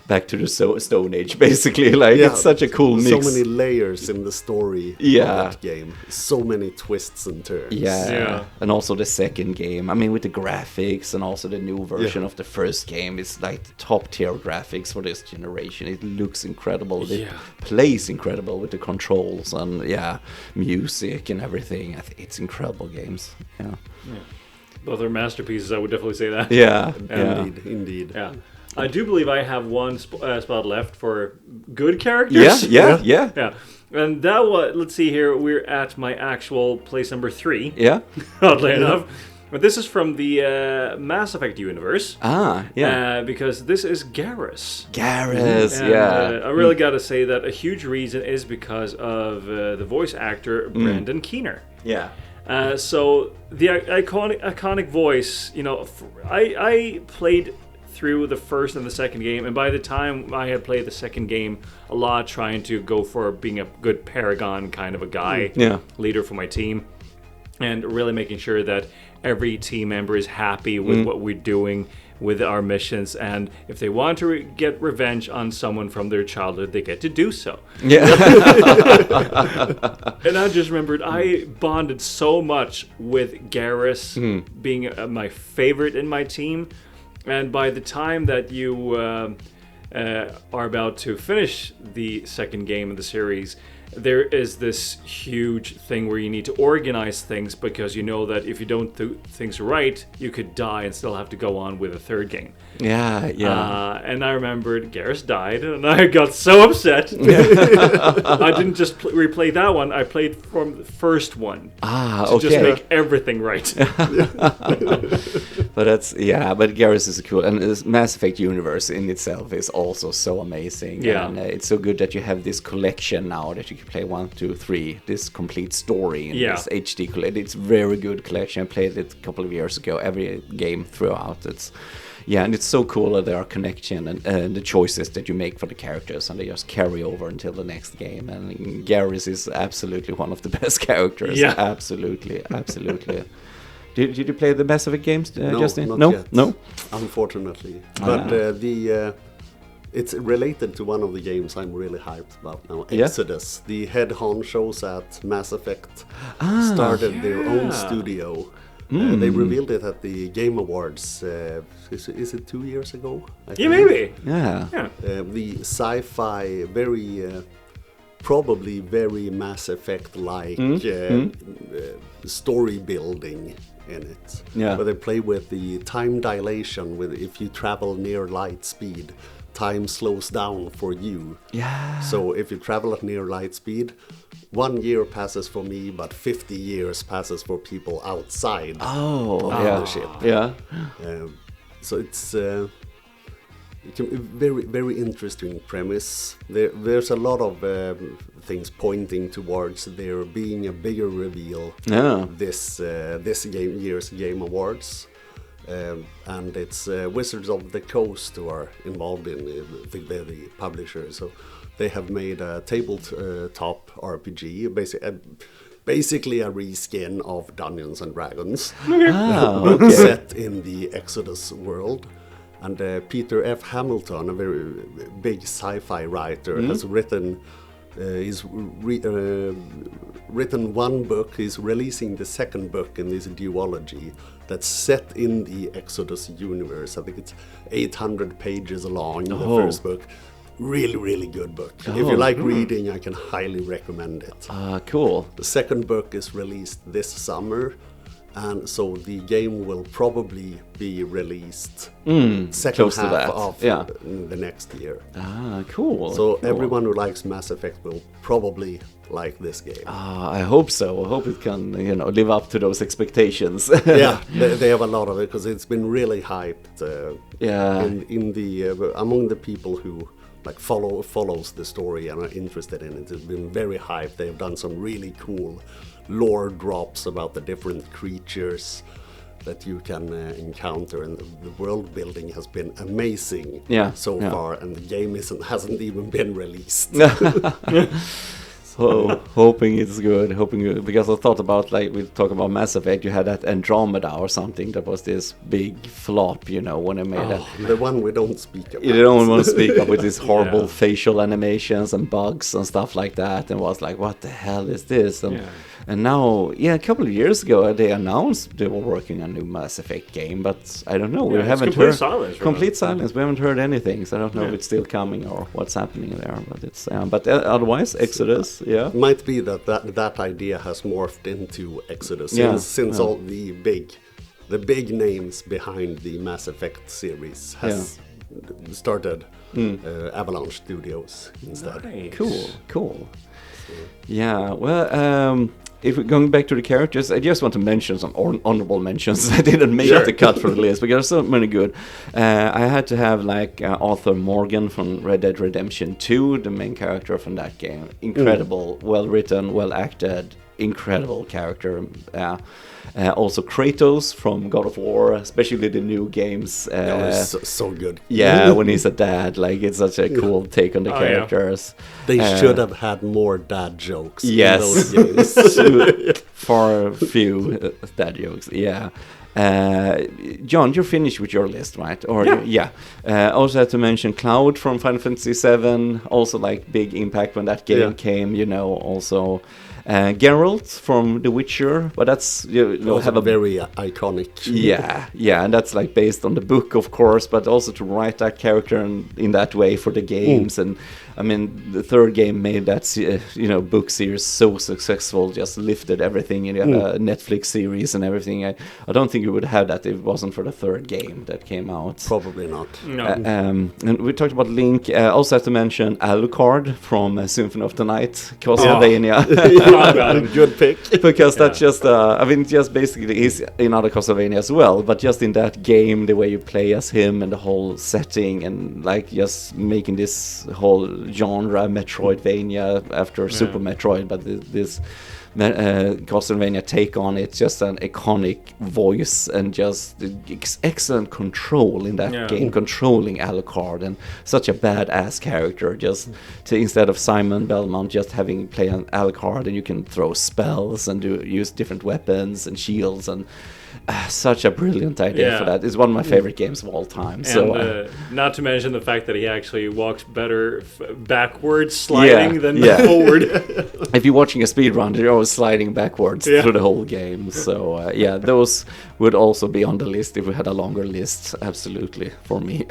Back to the Stone Age, basically. Like it's such a cool mix. So many layers in the story of that game. So many twists and turns. Yeah. And also the second game. I mean, with the graphics and also the new version of the first game, it's like top tier graphics for this generation. It looks incredible. It plays incredible with the controls and music and everything. It's incredible games. Yeah. Both are masterpieces. I would definitely say that. Yeah. Indeed. Yeah. I do believe I have one spot left for good characters. Yeah. And that was, let's see here, we're at my actual place number 3. Yeah. Oddly enough. But this is from the Mass Effect universe. Because this is Garrus. And, I really got to say that a huge reason is because of the voice actor, Brendan Keener. Yeah. So the iconic voice, you know, I played through the first and the second game, and by the time I had played the second game a lot, trying to go for being a good Paragon kind of a guy, leader for my team, and really making sure that every team member is happy with what we're doing with our missions, and if they want to get revenge on someone from their childhood, they get to do so. Yeah. And I just remembered I bonded so much with Garrus being my favorite in my team. And by the time that you are about to finish the second game in the series, there is this huge thing where you need to organize things, because you know that if you don't do things right, you could die and still have to go on with a third game. Yeah. And I remembered Garrus died, and I got so upset. I didn't just replay that one. I played from the first one to just make everything right. But but Garrus is cool, and this Mass Effect universe in itself is also so amazing. Yeah, and it's so good that you have this collection now that you can play 1, 2, 3. This complete story in this HD collection. It's very good collection. I played it a couple of years ago. Every game throughout. And it's so cool that there are connection and the choices that you make for the characters, and they just carry over until the next game. And Garrus is absolutely one of the best characters. Yeah, absolutely. Did you play the Mass Effect games, Justin? Not yet. No, unfortunately. But it's related to one of the games I'm really hyped about now, Exodus. The head honchos at Mass Effect started their own studio. They revealed it at the Game Awards. Is it 2 years ago? I think. Maybe. Yeah. The sci-fi, probably very Mass Effect-like story building in it. Yeah. Where they play with the time dilation. With if you travel near light speed, time slows down for you. Yeah. So if you travel at near light speed, 1 year passes for me, but 50 years passes for people outside of the ship. Yeah. So it's a very, very interesting premise. There's a lot of things pointing towards there being a bigger reveal this year's Game Awards. And it's Wizards of the Coast who are involved in it. I think they're the publisher. So they have made a tabletop RPG, basically a reskin of Dungeons and Dragons, set in the Exodus world. And Peter F. Hamilton, a very big sci-fi writer, has written written one book. He's releasing the second book in this duology that's set in the Exodus universe. I think it's 800 pages long, the first book. Really, really good book. If you like reading, I can highly recommend it. Cool. The second book is released this summer, and so the game will probably be released second half of the next year. Cool. So everyone who likes Mass Effect will probably like this game. I hope so. I hope it can, live up to those expectations. Yeah, they have a lot of it because it's been really hyped. In the among the people who follows the story and are interested in it. It's been very hyped. They've done some really cool lore drops about the different creatures that you can encounter, and the world building has been amazing so far, and the game hasn't even been released. So hoping it's good, because I thought about, we talk about Mass Effect, you had that Andromeda or something that was this big flop, when I made it. The one we don't speak about. You don't want to speak of with these horrible facial animations and bugs and stuff like that, and was like, what the hell is this? And now, a couple of years ago, they announced they were working on a new Mass Effect game, but I don't know. We haven't heard complete silence. We haven't heard anything, so I don't know if it's still coming or what's happening there. But it's otherwise, Exodus, might be that idea has morphed into Exodus since all the big names behind the Mass Effect series has started Avalanche Studios instead. Nice. Cool. Yeah, well, if we're going back to the characters, I just want to mention some honorable mentions. I didn't make the cut for the list because there's so many good. I had to have Arthur Morgan from Red Dead Redemption 2, the main character from that game. Incredible, well written, well acted, incredible character. Also Kratos from God of War, especially the new games. So good. Yeah, when he's a dad, it's such a cool take on the characters. They should have had more dad jokes in those games. Far few dad jokes, John, you're finished with your list, right? Also had to mention Cloud from Final Fantasy VII, also big impact when that game came, also Geralt from The Witcher, but that's have a very iconic. Yeah, and that's like based on the book, of course, but also to write that character in that way for the games. And I mean, the third game made that book series so successful, just lifted everything. You have a Netflix series and everything. I don't think you would have that if it wasn't for the third game that came out. Probably not. No. And we talked about Link. Also have to mention Alucard from Symphony of the Night, Castlevania. Good pick. Because that's just, just basically he's in other Castlevania as well, but just in that game, the way you play as him and the whole setting, and like just making this whole genre Metroidvania after Super Metroid, but this Castlevania take on it, just an iconic voice and just excellent control in that game, controlling Alucard, and such a badass character. Just to, instead of Simon Belmont, just having play an Alucard, and you can throw spells and use different weapons and shields, and such a brilliant idea for that. It's one of my favorite games of all time. And So not to mention the fact that he actually walks better backwards sliding than forward. If you're watching a speedrun, you're always sliding backwards through the whole game. So those would also be on the list if we had a longer list. Absolutely, for me.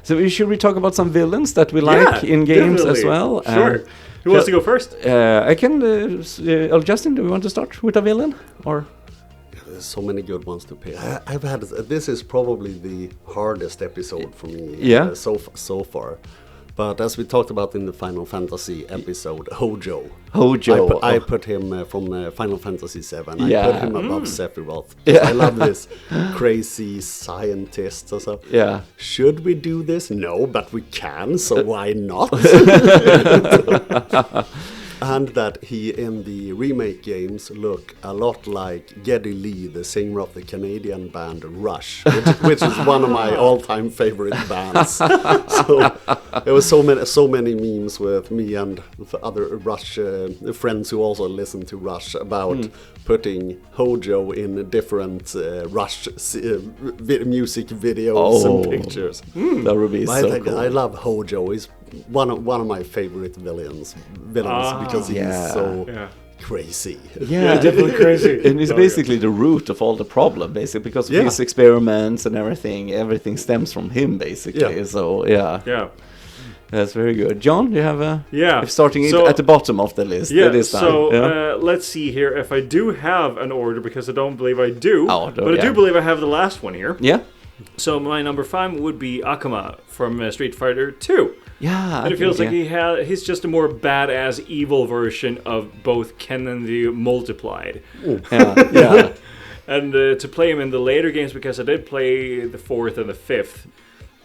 So should we talk about some villains that we like in games as well? Sure. Who wants to go first? I can. Justin, do we want to start with a villain or? There's so many good ones to pick. This is probably the hardest episode for me so far. But as we talked about in the Final Fantasy episode, Hojo. I put him from Final Fantasy VII. I put him above Sephiroth. I love this crazy scientist. So should we do this? No, but we can, so why not? And that he in the remake games look a lot like Geddy Lee, the singer of the Canadian band Rush, which is one of my all-time favorite bands. So there was so many memes with me and other Rush friends who also listen to Rush about putting Hojo in different Rush music videos and pictures. That would be so cool. I love Hojo. He's one of my favorite villains because he's so crazy. Yeah, definitely crazy. And it's basically the root of all the problem, basically, because of his experiments and everything stems from him, basically. So that's very good. John, do you have a starting at the bottom of the list this time? So let's see here if I do have an order, because I don't believe I do. But I do believe I have the last one here. Yeah. So my number 5 would be Akuma from Street Fighter 2. Yeah, and it feels like he's just a more badass evil version of both Ken and the Multiplied. Yeah. And to play him in the later games, because I did play the 4th and the 5th,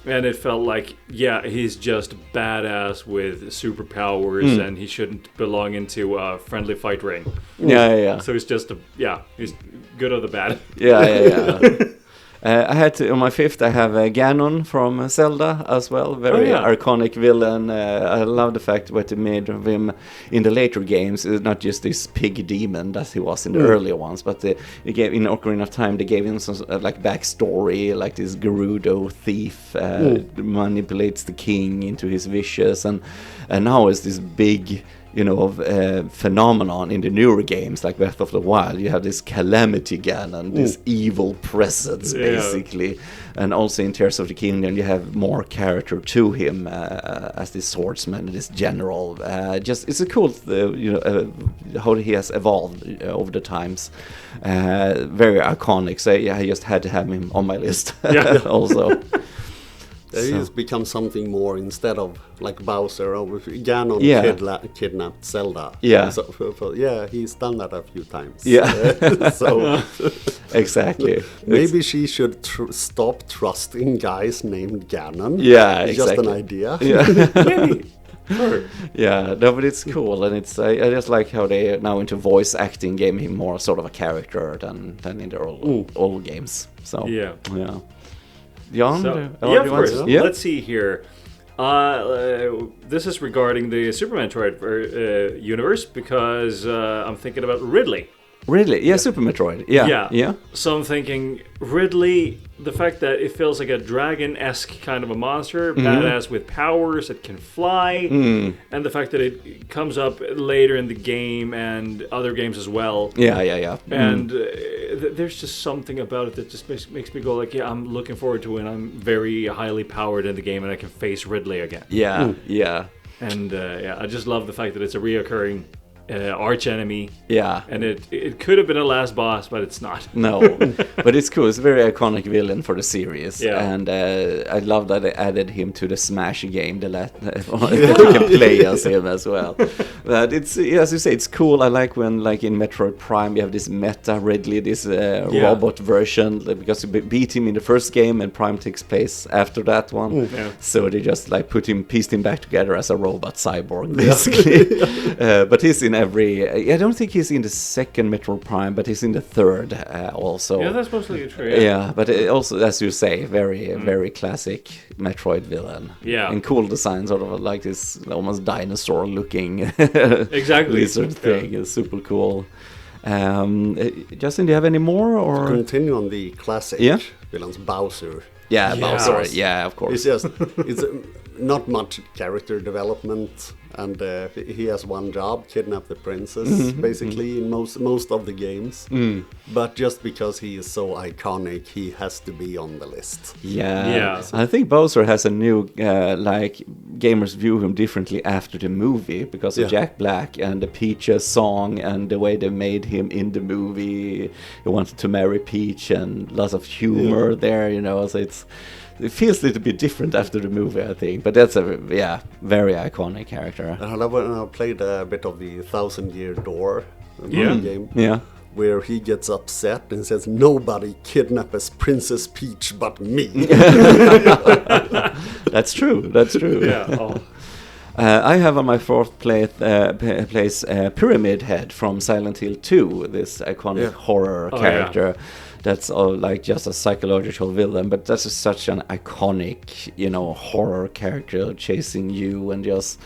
and it felt like, he's just badass with superpowers, and he shouldn't belong into a friendly fight ring. Yeah. So he's just he's good or the bad. Yeah. I had on my 5th, I have Ganon from Zelda as well. Very iconic villain. I love the fact what they made of him in the later games. It's not just this pig demon that he was in the earlier ones, but they gave, in Ocarina of Time, they gave him some backstory, like this Gerudo thief manipulates the king into his wishes, and now it's this big phenomenon in the newer games like Breath of the Wild. You have this Calamity Ganon, this evil presence, basically. And also in Tears of the Kingdom, you have more character to him as this swordsman, this general. It's a cool, how he has evolved over the times. Very iconic. So I just had to have him on my list also. He's become something more instead of like Bowser or Ganon kidnapped Zelda. Yeah. So, he's done that a few times. Yeah. So exactly. Maybe she should stop trusting guys named Ganon. Yeah, it's exactly. just an idea. Yeah. Maybe. Sure. Yeah, no, but it's cool, and it's I just like how they now into voice acting gave him more sort of a character than in the old games. So yeah. Jan, of course. Let's see here. This is regarding the Super Metroid universe, because I'm thinking about Ridley. Really? Yeah, Super Metroid. Yeah. Yeah. So I'm thinking Ridley, the fact that it feels like a dragon-esque kind of a monster, badass with powers that can fly, and the fact that it comes up later in the game and other games as well. Yeah. And there's just something about it that just makes me go like, yeah, I'm looking forward to when I'm very highly powered in the game and I can face Ridley again. Yeah. And I just love the fact that it's a reoccurring arch enemy. Yeah. And it could have been a last boss, but it's not. No. But it's cool. It's a very iconic villain for the series. Yeah. And I love that they added him to the Smash game, that you can play as him as well. But it's, as you say, it's cool. I like when, like in Metroid Prime, you have this meta Ridley, this robot version, because you beat him in the first game and Prime takes place after that one. So they just like pieced him back together as a robot cyborg, basically. But he's in every... I don't think he's in the second Metroid Prime, but he's in the third also. Yeah, that's mostly true. Yeah, but it also, as you say, very classic Metroid villain. Yeah. And cool design, sort of like this almost dinosaur-looking exactly lizard thing. It's super cool. Justin, do you have any more? Or to continue on the classic villains, Bowser. Yeah, Bowser. Yeah, of course. It's not much character development, and he has one job: kidnap the princess, basically in most of the games. But just because he is so iconic, he has to be on the list. Yeah. I think Bowser has a new like gamers view him differently after the movie because of Jack Black and the Peach's song and the way they made him in the movie. He wanted to marry Peach and lots of humor there, so it feels a little bit different after the movie, I think. But that's a very iconic character. And I played a bit of the 1,000-Year Door game. Yeah. Where he gets upset and says, "Nobody kidnaps Princess Peach but me." That's true. Yeah. I have on my fourth place Pyramid Head from Silent Hill 2, this iconic horror character. That's like just a psychological villain, but that's just such an iconic, horror character chasing you, and just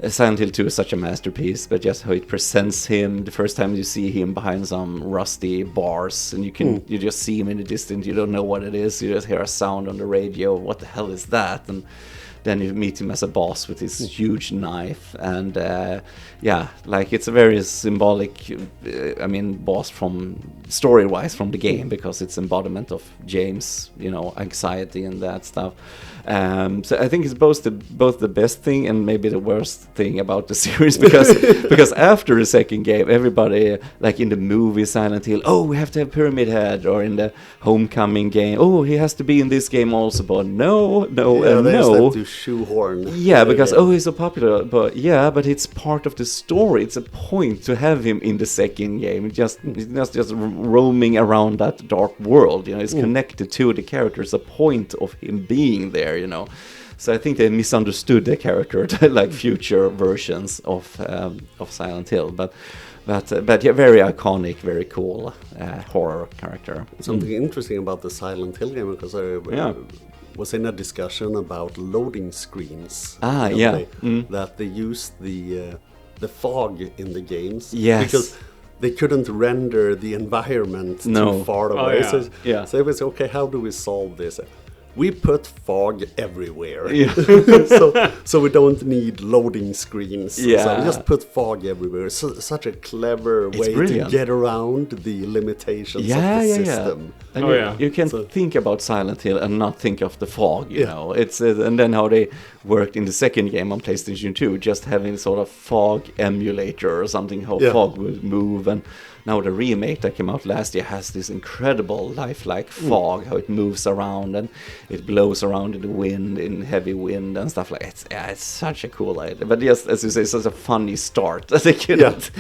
Silent Hill 2 is such a masterpiece, but just how it presents him. The first time you see him behind some rusty bars, and you just see him in the distance, you don't know what it is, you just hear a sound on the radio, what the hell is that? And then you meet him as a boss with his huge knife, and it's a very symbolic, boss from story-wise from the game, because it's embodiment of James, anxiety and that stuff. So I think it's both the best thing and maybe the worst thing about the series, because after the second game, everybody, like in the movie Silent Hill, we have to have Pyramid Head, or in the Homecoming game, he has to be in this game also, but no. To shoehorn. Yeah, because he's so popular, but it's part of the story. It's a point to have him in the second game. He's just roaming around that dark world. It's connected to the character. It's a point of him being there. So I think they misunderstood the character, like future versions of Silent Hill, but very iconic, very cool horror character. Something interesting about the Silent Hill game, because I was in a discussion about loading screens. That they used the fog in the games. Yes. Because they couldn't render the environment too far away. So it was, okay, how do we solve this? We put fog everywhere. So we don't need loading screens. So we just put fog everywhere. So such a clever way to get around the limitations of the system. You can think about Silent Hill and not think of the fog, It's and then how they worked in the second game on PlayStation 2, just having sort of fog emulator or something, how fog would move. And now the remake that came out last year has this incredible lifelike fog, how it moves around and it blows around in the wind, in heavy wind and stuff like that. It's such a cool idea. But yes, as you say, it's such a funny start. They couldn't.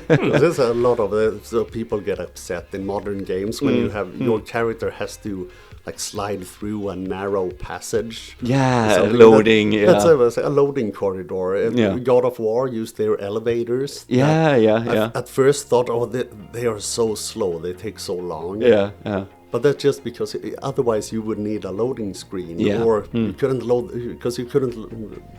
There's a lot of so people get upset in modern games when you have your character has to slide through a narrow passage. Loading. That's a loading corridor. God of War used their elevators. At first thought, they are so slow. They take so long. But that's just because otherwise you would need a loading screen, or you couldn't load because you couldn't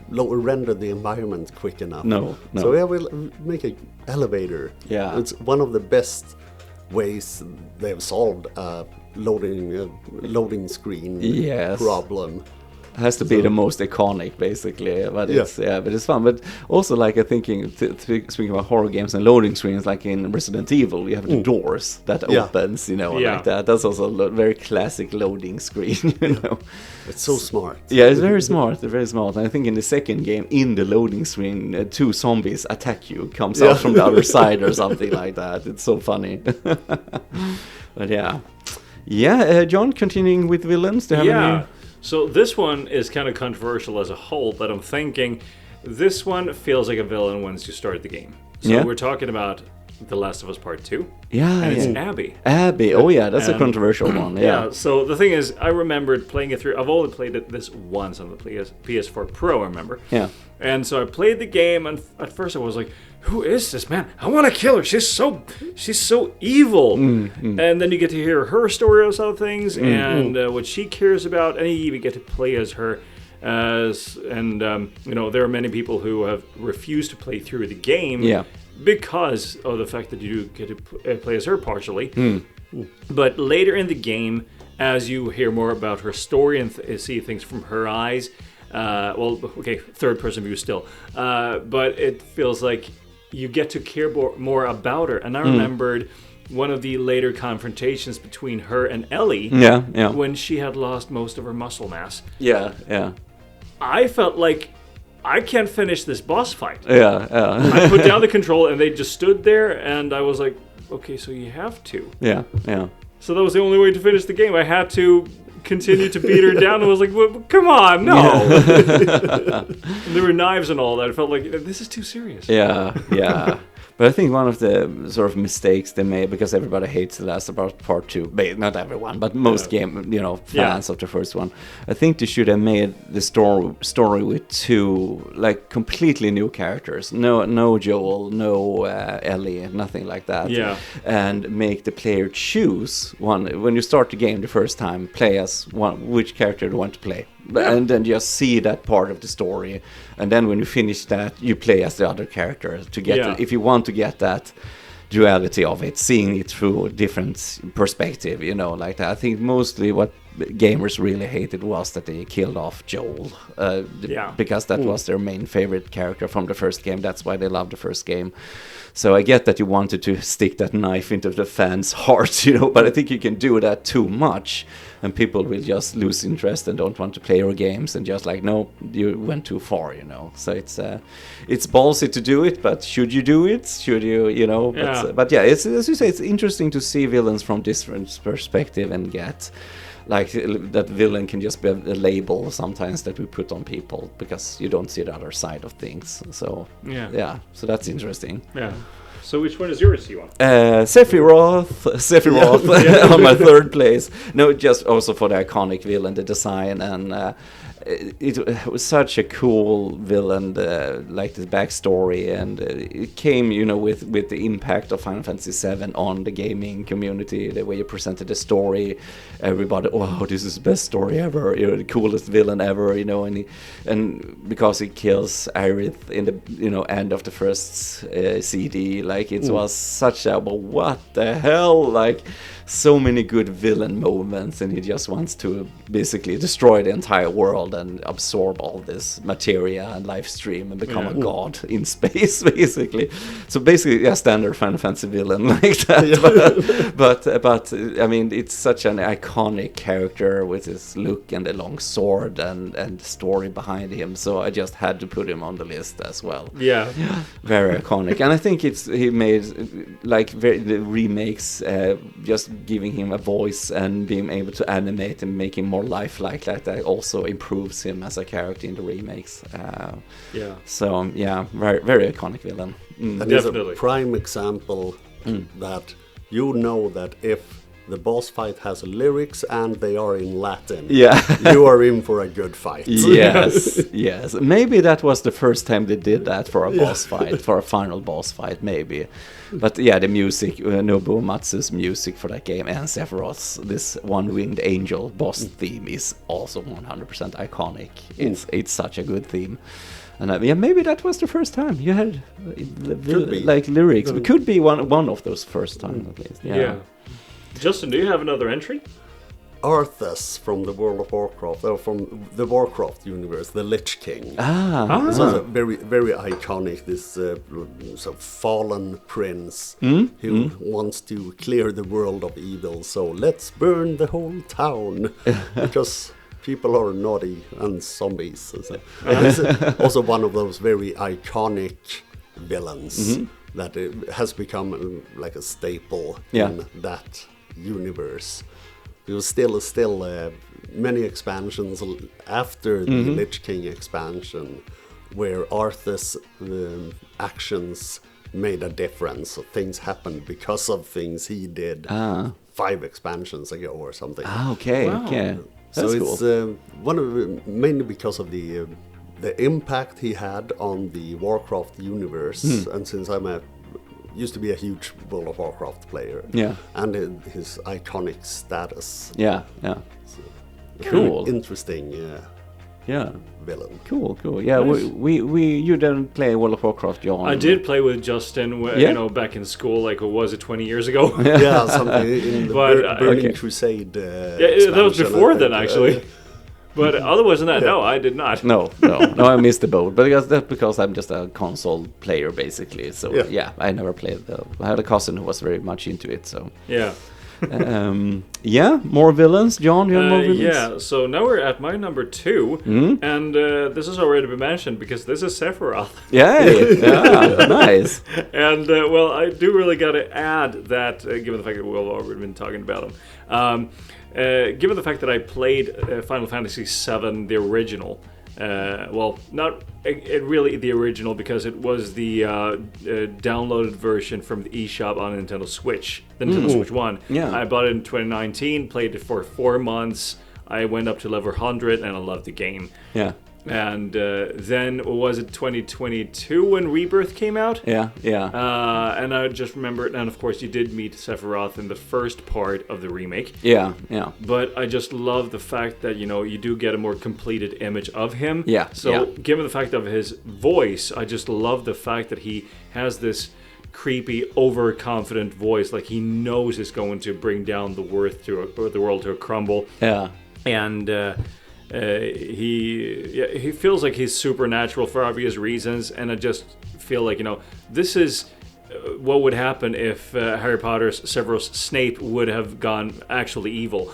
render the environment quick enough. No. So we'll make an elevator. It's one of the best ways they've solved a loading screen Yes. problem. Has to be the most iconic, basically, but it's fun. But also, like, I'm thinking, speaking about horror games and loading screens, like in Resident Evil, you have the doors that opens, like that. That's also a very classic loading screen, It's so smart. Yeah, it's very smart, very smart. And I think in the second game, in the loading screen, 2 zombies attack you, comes out from the other side or something like that. It's so funny. But John, continuing with villains, do you have any? So this one is kind of controversial as a whole, but I'm thinking this one feels like a villain once you start the game. So we're talking about The Last of Us Part 2. Yeah, and it's Abby. Abby, oh yeah, that's a controversial one. Yeah. So the thing is, I remembered playing it through. I've only played it this once on the PS4 Pro, I remember. Yeah. And so I played the game, and at first I was like, who is this, man? I want to kill her. She's so evil. And then you get to hear her story of some things and what she cares about, and you even get to play as her. There are many people who have refused to play through the game because of the fact that you get to play as her partially. But later in the game, as you hear more about her story and see things from her eyes, third-person view still, but it feels like you get to care more about her. And I remembered one of the later confrontations between her and Ellie when she had lost most of her muscle mass. Yeah. I felt like I can't finish this boss fight. Yeah. I put down the controller and they just stood there, and I was like, okay, so you have to. Yeah. So that was the only way to finish the game. I had to continue to beat her down. I was like, well, come on, no. And there were knives and all that. I felt like, this is too serious. Yeah. But I think one of the sort of mistakes they made, because everybody hates The Last of Us Part 2, not everyone, but most fans of the first one, I think they should have made the story with 2 like completely new characters. No Joel, no Ellie, nothing like that. Yeah. And make the player choose one. When you start the game the first time, play as which character you want to play. And then just see that part of the story, and then when you finish that, you play as the other character to get if you want to get that duality of it, seeing it through a different perspective, like that. I think mostly what gamers really hated was that they killed off Joel, because that was their main favorite character from the first game. That's why they loved the first game. So I get that you wanted to stick that knife into the fans' hearts, but I think you can do that too much, and people will just lose interest and don't want to play your games, and just like, no, you went too far, So it's ballsy to do it, but should you do it? Should you, But it's, as you say, it's interesting to see villains from different perspective and get. Like, that villain can just be a label sometimes that we put on people because you don't see the other side of things. So, so that's interesting. Yeah. So which one is yours, Johan? Sephiroth on my third place. No, just also for the iconic villain, the design, and it was such a cool villain, like the backstory, and it came, with the impact of Final Fantasy VII on the gaming community. The way you presented the story, everybody, wow, this is the best story ever, the coolest villain ever, and because he kills Aerith in the end of the first CD, like it was such a what the hell, like so many good villain moments, and he just wants to basically destroy the entire world and absorb all this materia and live stream and become a god in space, basically. So basically, a standard Final Fantasy villain like that. But I mean, it's such an iconic character with his look and the long sword and the story behind him. So I just had to put him on the list as well. Yeah. Very iconic, and I think he made the remakes, just giving him a voice and being able to animate and make him more lifelike like that also improves him as a character in the remakes. So very, very iconic villain. And he's a prime example that that if the boss fight has lyrics and they are in Latin, you are in for a good fight. Yes. Maybe that was the first time they did that for a boss fight, for a final boss fight, maybe. But the music, Nobuo Matsu's music for that game, and Sephiroth's, this One-Winged Angel boss theme is also 100% iconic. It's such a good theme. And yeah, maybe that was the first time you had like lyrics. It could be one of those first times at least. Yeah. Justin, do you have another entry? Arthas from the World of Warcraft, or from the Warcraft universe, the Lich King. This was a very, very iconic. This sort of fallen prince who wants to clear the world of evil. So let's burn the whole town because people are naughty and zombies. So this is also one of those very iconic villains that has become like a staple in that universe. There was still many expansions after the Lich King expansion where Arthas' actions made a difference. So things happened because of things he did 5 expansions ago or something. Okay. So That's it's cool. Mainly because of the impact he had on the Warcraft universe, and since used to be a huge World of Warcraft player, and his iconic status. So, Cool. Interesting. Villain. Cool. Yeah, Nice. we you didn't play World of Warcraft, John. I did play with Justin, back in school, like, what was it, 20 years ago? Yeah, something in the Burning Crusade. That was before then, actually. But otherwise than that, no, I did not. No, I missed the boat, but that's because I'm just a console player basically. So I never played. I had a cousin who was very much into it. So more villains. John, you have more villains? Yeah. So now we're at my number 2, and this has already been mentioned because this is Sephiroth. Yeah, nice. And I do really got to add that, given the fact that we've already been talking about him. Given the fact that I played Final Fantasy VII, the original, not really the original because it was the downloaded version from the eShop on Nintendo Switch, the Nintendo Switch 1. Yeah. I bought it in 2019, played it for 4 months. I went up to level 100 and I loved the game. Yeah. And then, was it 2022 when Rebirth came out? Yeah. And I just remember, and of course you did meet Sephiroth in the first part of the remake. Yeah. But I just love the fact that, you do get a more completed image of him. Yeah. So given the fact of his voice, I just love the fact that he has this creepy, overconfident voice, like he knows it's going to bring down the world to a crumble. Yeah. And he feels like he's supernatural for obvious reasons, and I just feel like this is what would happen if Harry Potter's Severus Snape would have gone actually evil.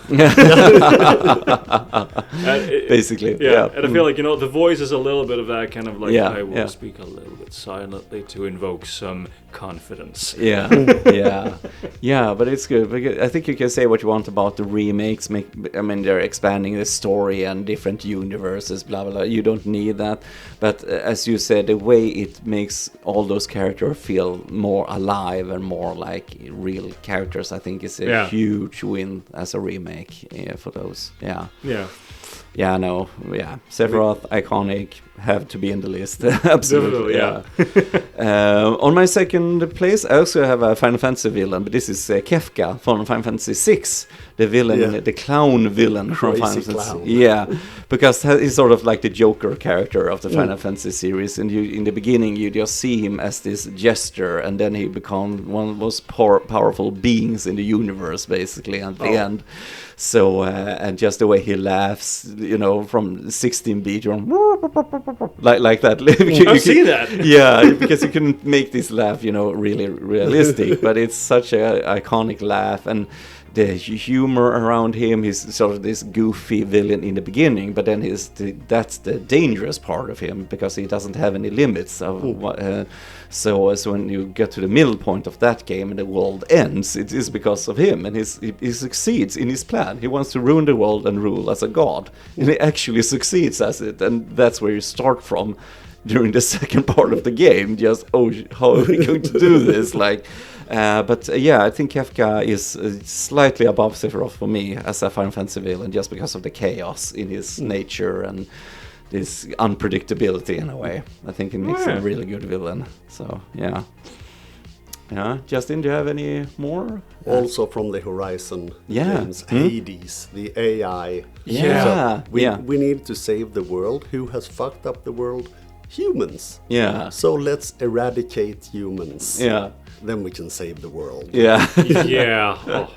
Basically, And I feel like the voice is a little bit of that kind of like I will speak a little bit silently to invoke some confidence. But it's good because I think you can say what you want about the remakes. They're expanding the story and different universes, blah blah blah. You don't need that, but as you said, the way it makes all those characters feel more alive and more like real characters, I think is a huge win as a remake for those. Sephiroth, iconic, have to be in the list. Absolutely. On my second place, I also have a Final Fantasy villain, but this is Kefka from Final Fantasy VI, the villain, the clown villain from Final Fantasy. Because he's sort of like the Joker character of the Final Fantasy series, and in the beginning you just see him as this jester, and then he becomes one of the most powerful beings in the universe, basically, at the end. So, and just the way he laughs, from 16-beat, like that. I've seen that. Yeah, because you can make this laugh, really realistic, but it's such an iconic laugh, and the humor around him, he's sort of this goofy villain in the beginning, but then that's the dangerous part of him, because he doesn't have any limits of so as when you get to the middle point of that game and the world ends, it is because of him, and he succeeds in his plan. He wants to ruin the world and rule as a god, and he actually succeeds as it, and that's where you start from during the second part of the game. Just how are we going to do this? I think Kefka is slightly above Sephiroth for me as a Final Fantasy villain, just because of the chaos in his nature and this unpredictability in a way. I think it makes him a really good villain. So Justin, do you have any more? Also from the Horizon games, Hades, the AI. We need to save the world. Who has fucked up the world? humans. Yeah. So let's eradicate humans. Yeah. Then we can save the world. Yeah. Yeah. Oh.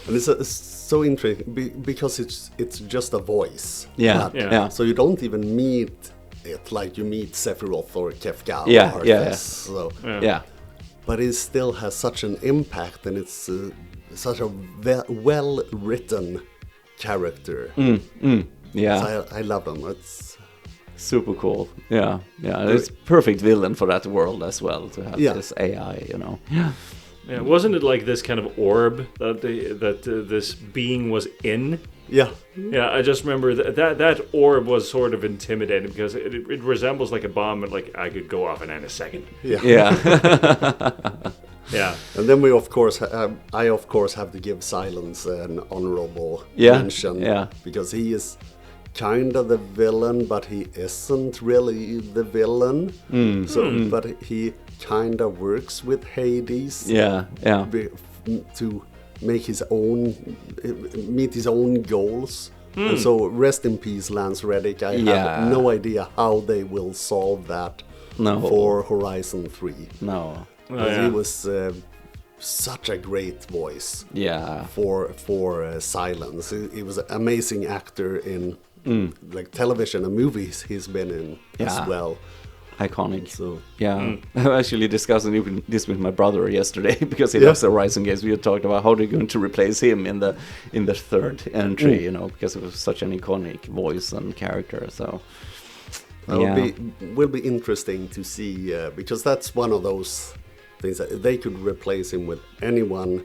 And it's so interesting because it's just a voice. Yeah. But- Yeah. So you don't even meet it like you meet Sephiroth or Kefka Yeah, or yeah, Arthas. So, Yeah. but it still has such an impact, and it's such a well-written character. Yeah. So I love them. It's Super cool. Yeah. Yeah. It's perfect villain for that world as well to have Yeah. this AI, you know. Yeah. Yeah, wasn't it like this kind of orb that this being was in? yeah, Yeah, I just remember that orb was sort of intimidating because it resembles like a bomb, and like I could go off in any second. yeah. Yeah. Yeah, And then we of course I of course have to give Silence an honorable Yeah, mention. yeah. Because he is kind of the villain, but he isn't really the villain. But he kind of works with Hades. Yeah. Yeah. To make his own, meet his own goals. And so rest in peace, Lance Reddick. I Yeah. have no idea how they will solve that No. for Horizon 3. No. Because yeah. he was such a great voice Yeah. for Silence. He was an amazing actor in like television and movies he's been in as Yeah. well. Iconic. So Yeah, I was actually discussing this with my brother yesterday because he loves the Horizon games. We had talked about how they're going to replace him in the third entry, you know, because it was such an iconic voice and character. So will be interesting to see because that's one of those things that they could replace him with anyone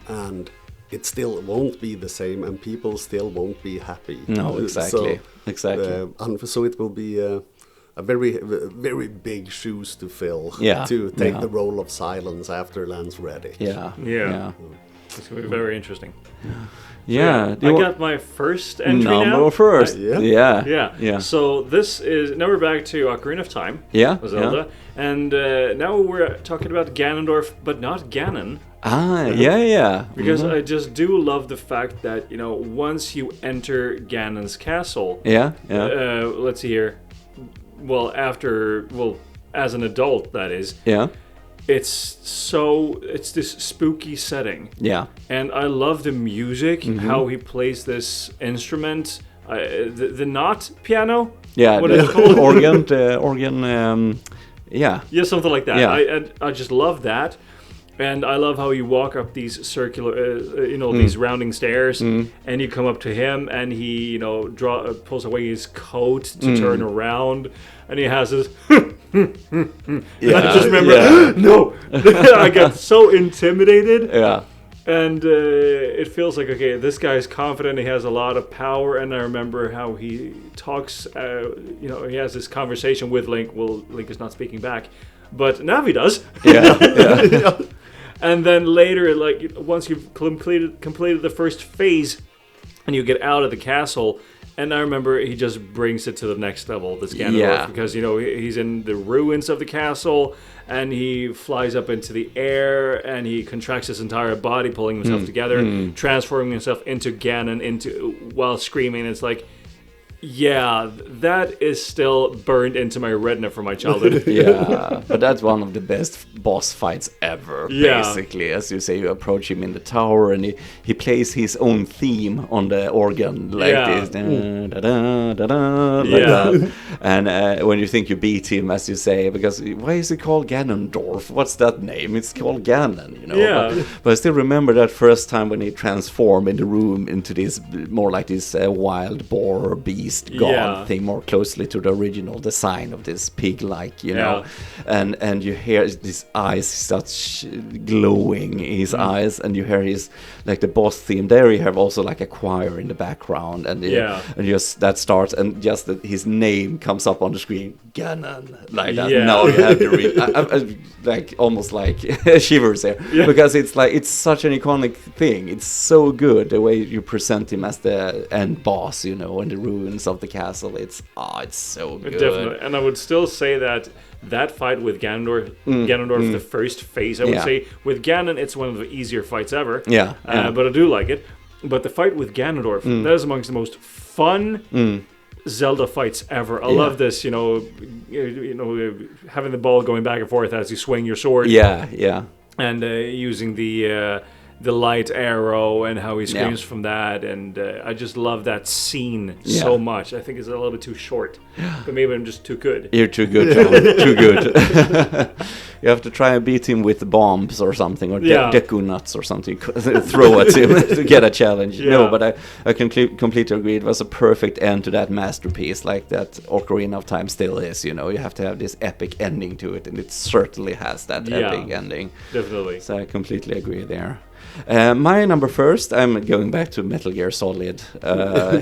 and it still won't be the same and people still won't be happy. No, exactly, exactly. So it will be a very big shoes to fill to take Yeah. the role of Silence after Lance Reddick. Yeah, Yeah. It's going to be very interesting. yeah. I got my first entry now. number first. Yeah. Yeah. So this is now we're back to Ocarina of Time. Yeah, Zelda, and now we're talking about Ganondorf, but not Ganon. Yeah. Because I just do love the fact that, you know, once you enter Ganon's castle, Yeah. let's see here. Well, as an adult, that is, Yeah. it's this spooky setting. Yeah. And I love the music, how he plays this instrument, the not piano. Yeah. What is it called? Organ. Yeah. Yeah, something like that. Yeah. I just love that. And I love how you walk up these circular, these rounding stairs, and you come up to him, and he, you know, pulls away his coat to turn around, and he has this. Yeah. I just remember, no, I got so intimidated, Yeah. and it feels like, okay, this guy's confident, he has a lot of power, and I remember how he talks, he has this conversation with Link. Well, Link is not speaking back, but Navi does. Yeah. And then later, like once you've completed the first phase, and you get out of the castle, and I remember he just brings it to the next level. This Ganondorf, because you know he's in the ruins of the castle, and he flies up into the air, and he contracts his entire body, pulling himself together, transforming himself into Ganon, while screaming. It's like, yeah, that is still burned into my retina from my childhood. Yeah, but that's one of the best boss fights ever. Yeah. Basically, as you say, you approach him in the tower, and he plays his own theme on the organ like this, da, da, da, da, da, like that. And when you think you beat him, as you say, because why is it called Ganondorf? What's that name? It's called Ganon, you know. Yeah. But I still remember that first time when he transformed in the room into this more like this wild boar beast god thing, more closely to the original design of this pig-like, you know, and you hear his eyes such glowing, his eyes, and you hear his like the boss theme. There you have also like a choir in the background, and just that starts, and just his name comes up on the screen, Ganon, like that. Now you have to read, I like almost like shivers here, because it's like it's such an iconic thing. It's so good the way you present him as the end boss, you know, in the ruins of the castle. It's so good. Definitely. And I would still say that fight with Ganondorf, the first phase, I would say, with Ganon, it's one of the easier fights ever. But I do like it. But the fight with Ganondorf, that is amongst the most fun Zelda fights ever. I love this, having the ball going back and forth as you swing your sword. Yeah. And using the light arrow and how he screams from that, and I just love that scene so much. I think it's a little bit too short, but maybe I'm just too good. You're too good, John. Too good. You have to try and beat him with bombs or something, or Deku nuts or something. Throw at him to get a challenge. Yeah. No, but I can completely agree. It was a perfect end to that masterpiece, like that Ocarina of Time still is. You have to have this epic ending to it, and it certainly has that epic ending. Definitely. So I completely agree there. My number first, I'm going back to Metal Gear Solid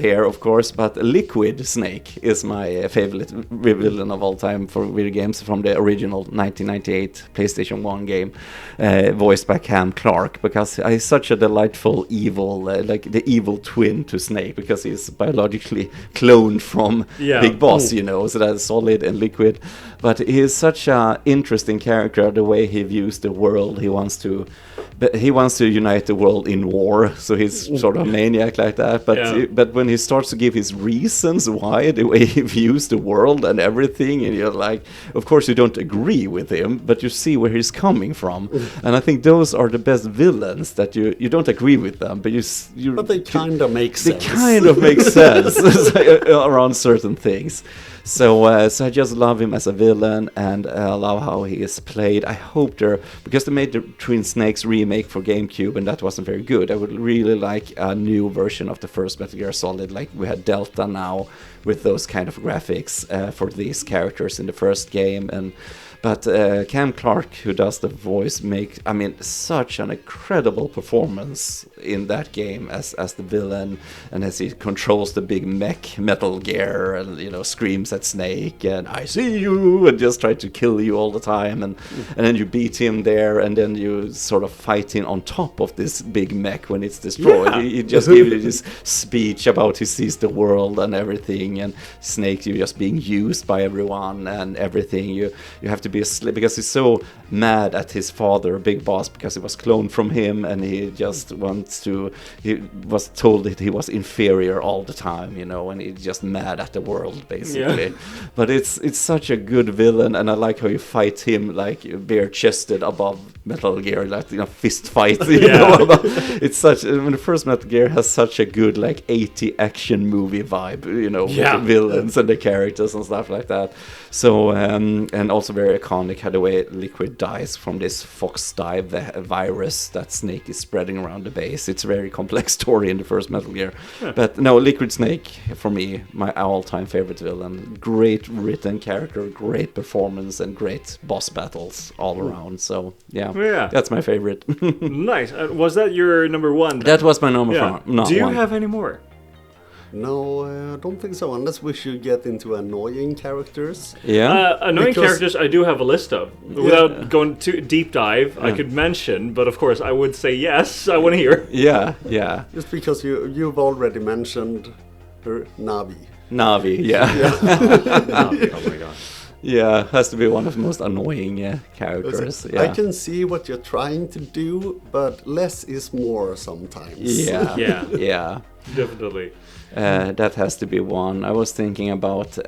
here, of course, but Liquid Snake is my favorite villain of all time for video games from the original 1998 PlayStation 1 game, voiced by Cam Clark, because he's such a delightful evil, like the evil twin to Snake, because he's biologically cloned from Big Boss, so that's Solid and Liquid. But he is such an interesting character, the way he views the world. He wants to unite the world in war, so he's sort of a maniac like that. But when he starts to give his reasons why, the way he views the world and everything, and you're like, of course you don't agree with him, but you see where he's coming from. And I think those are the best villains, that you don't agree with them, but but they kind of make sense. They kind of make sense around certain things. So I just love him as a villain, and I love how he is played. I hope because they made the Twin Snakes remake for GameCube, and that wasn't very good. I would really like a new version of the first Metal Gear Solid, like we had Delta now, with those kind of graphics for these characters in the first game. But Cam Clark, who does the voice, makes such an incredible performance in that game as the villain, and as he controls the big mech Metal Gear, and screams at Snake and "I see you," and just try to kill you all the time, and then you beat him there, and then you sort of fight him on top of this big mech when it's destroyed. He just gave you this speech about he sees the world and everything, and Snake, you're just being used by everyone and everything. You have to be because he's so mad at his father, Big Boss, because he was cloned from him, and he just he was told that he was inferior all the time, and he's just mad at the world, basically. But it's such a good villain, and I like how you fight him like bare-chested above Metal Gear, like fist fight. It's such the first Metal Gear has such a good like 80 action movie vibe, with the villains and the characters and stuff like that. So and also very iconic how the way Liquid dies from this fox dive virus that Snake is spreading around the base. It's a very complex story in the first Metal Gear. But no, Liquid Snake, for me, my all-time favorite villain. Great written character, great performance, and great boss battles all around. So that's my favorite. Nice. Was that your number one? That was my number one. Do you have any more? No, I don't think so, unless we should get into annoying characters. Annoying characters I do have a list of. Without going too deep dive, I could mention, but of course I would say yes, I want to hear. Yeah. Just because you've already mentioned her, Navi. Navi. Navi, oh my god. Yeah, has to be one of the most annoying characters. I can see what you're trying to do, but less is more sometimes. Yeah. Definitely. That has to be one. I was thinking about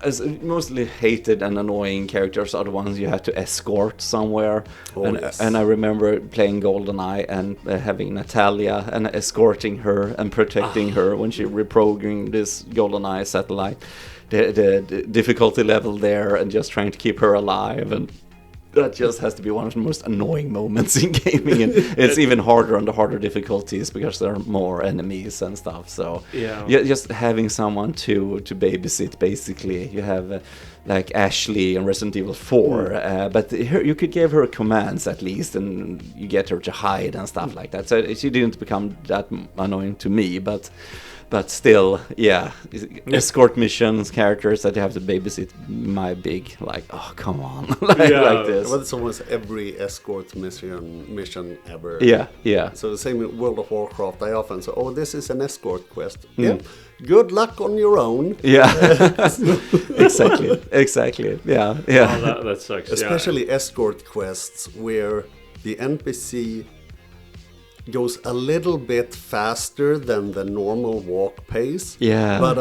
as mostly hated and annoying characters are the ones you have to escort somewhere. And I remember playing GoldenEye and having Natalia and escorting her and protecting her when she reprogramming this GoldenEye satellite. The difficulty level there, and just trying to keep her alive, and that just has to be one of the most annoying moments in gaming, and it's even harder on the harder difficulties because there are more enemies and stuff. So just having someone to babysit, basically. You have like Ashley in Resident Evil 4, but you could give her commands at least, and you get her to hide and stuff like that. So she didn't become that annoying to me, but still, escort missions, characters that you have to babysit, my big, like, oh, come on, like this. Well, it's almost every escort mission ever. Yeah. So the same in World of Warcraft, I often say, oh, this is an escort quest. Yeah, good luck on your own. Yeah, exactly. Yeah. Oh, that sucks. Especially escort quests where the NPC goes a little bit faster than the normal walk pace, Yeah. but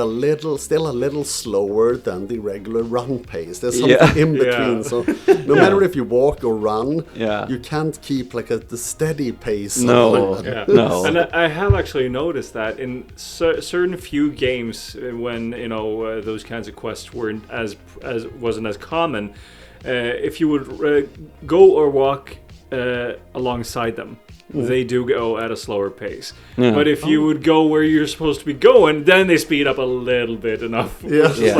still a little slower than the regular run pace. There's something in between. So no matter if you walk or run, you can't keep like the steady pace. No. No. And I have actually noticed that in certain few games when those kinds of quests weren't wasn't as common, if you would go or walk alongside them, they do go at a slower pace. Yeah. But if you would go where you're supposed to be going, then they speed up a little bit enough. Yeah. It's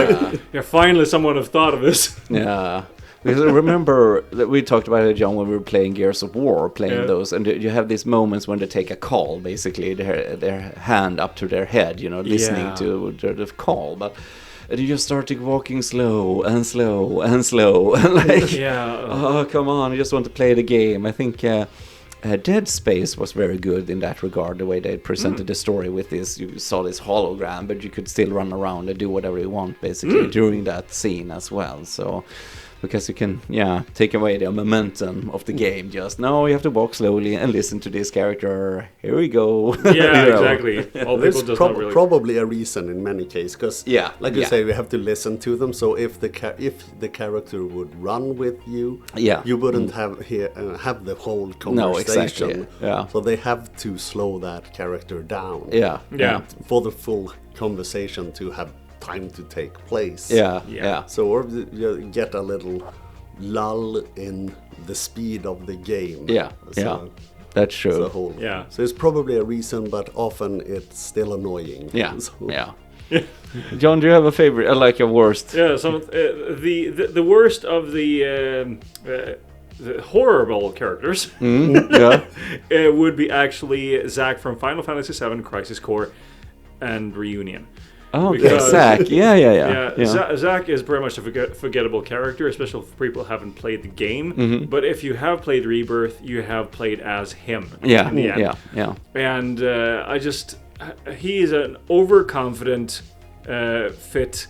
like, finally someone have thought of this. Yeah. Because I remember that we talked about it, John, when we were playing Gears of War, those, and you have these moments when they take a call, basically, their hand up to their head, listening to the call, and you just started walking slow and slow and slow, and oh, come on, I just want to play the game. I think Dead Space was very good in that regard, the way they presented the story with this. You saw this hologram, but you could still run around and do whatever you want, basically, during that scene as well. So, because you can, take away the momentum of the game. Just, no, you have to walk slowly and listen to this character. Here we go. Yeah, exactly. There's probably a reason in many cases, because, like you say, we have to listen to them. So if the character would run with you, you wouldn't have the whole conversation. No, exactly. Yeah. So they have to slow that character down. Yeah. For the full conversation to have time to take place. Yeah. So or you get a little lull in the speed of the game. So that's true. So it's probably a reason, but often it's still annoying. John, do you have a favorite, like a worst? Yeah, the worst of the horrible characters would be actually Zack from Final Fantasy VII Crisis Core and Reunion. Oh, okay, Zack. Yeah. Zack is pretty much a forgettable character, especially for people who haven't played the game. Mm-hmm. But if you have played Rebirth, you have played as him. Yeah. In the end. Yeah. And he is an overconfident, fit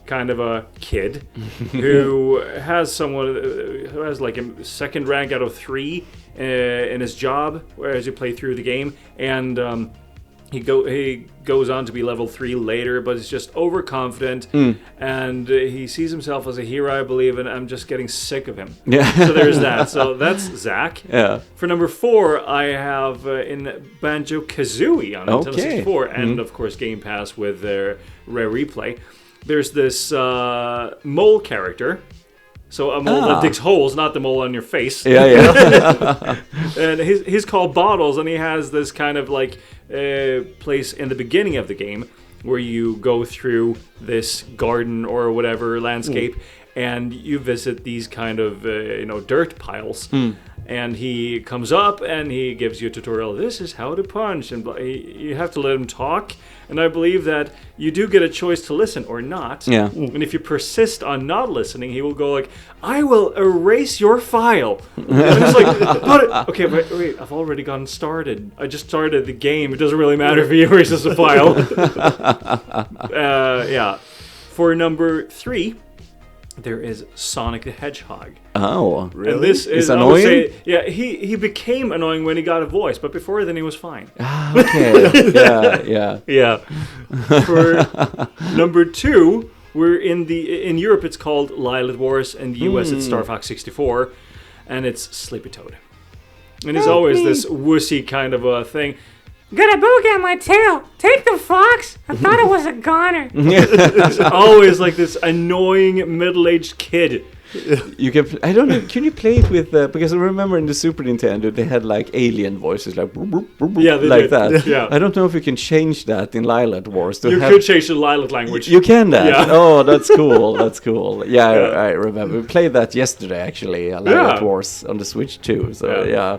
kind of a kid who has like a second rank out of 3 in his job as you play through the game, and he goes on to be level 3 later, but is just overconfident, and he sees himself as a hero, I believe, and I'm just getting sick of him. Yeah. So there's that. So that's Zack. Yeah. For number 4, I have in Banjo-Kazooie on Nintendo 64, and of course Game Pass with their Rare Replay. There's this mole character. So a mole that digs holes, not the mole on your face. Yeah. And he's called Bottles, and he has this kind of like place in the beginning of the game where you go through this garden or whatever landscape, and you visit these kind of dirt piles. And he comes up and he gives you a tutorial. This is how to punch, and you have to let him talk. And I believe that you do get a choice to listen or not. Yeah. And if you persist on not listening, he will go like, "I will erase your file." And it's like, but, okay, wait, I've already gotten started. I just started the game. It doesn't really matter if he erases the file. For number 3. There is Sonic the Hedgehog. Oh, really? And this is annoying? He became annoying when he got a voice, but before then he was fine. Okay. Yeah. For number 2, we're in Europe it's called Lilith Wars, in the US it's Star Fox 64, and it's Sleepy Toad. And it's always this wussy kind of a thing. Got a boogie on my tail. Take the fox. I thought it was a goner. It's always like this annoying middle-aged kid. You can. I don't know. Can you play it with? Because I remember in the Super Nintendo they had like alien voices, like like that. Yeah. I don't know if you can change that in Lilith Wars. You could change the Lilith language. You can that. Yeah. Oh, that's cool. That's cool. Yeah, I remember. We played that yesterday actually. Lilith Wars on the Switch too. So yeah.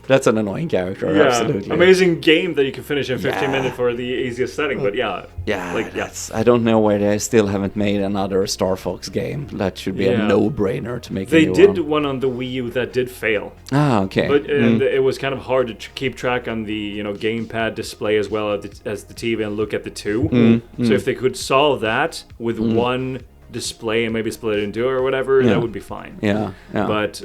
That's an annoying character, absolutely. Amazing game that you can finish in 15 minutes for the easiest setting, but I don't know why they still haven't made another Star Fox game. That should be a no-brainer to make. They did one on the Wii U that did fail. Ah, okay. But it was kind of hard to keep track on the gamepad display as well as the TV and look at the two. So if they could solve that with one display and maybe split it in two or whatever, Yeah. that would be fine. Yeah, yeah. But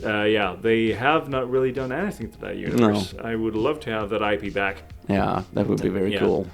they have not really done anything to that universe. I would love to have that IP back. Yeah, that would be very Yeah. cool.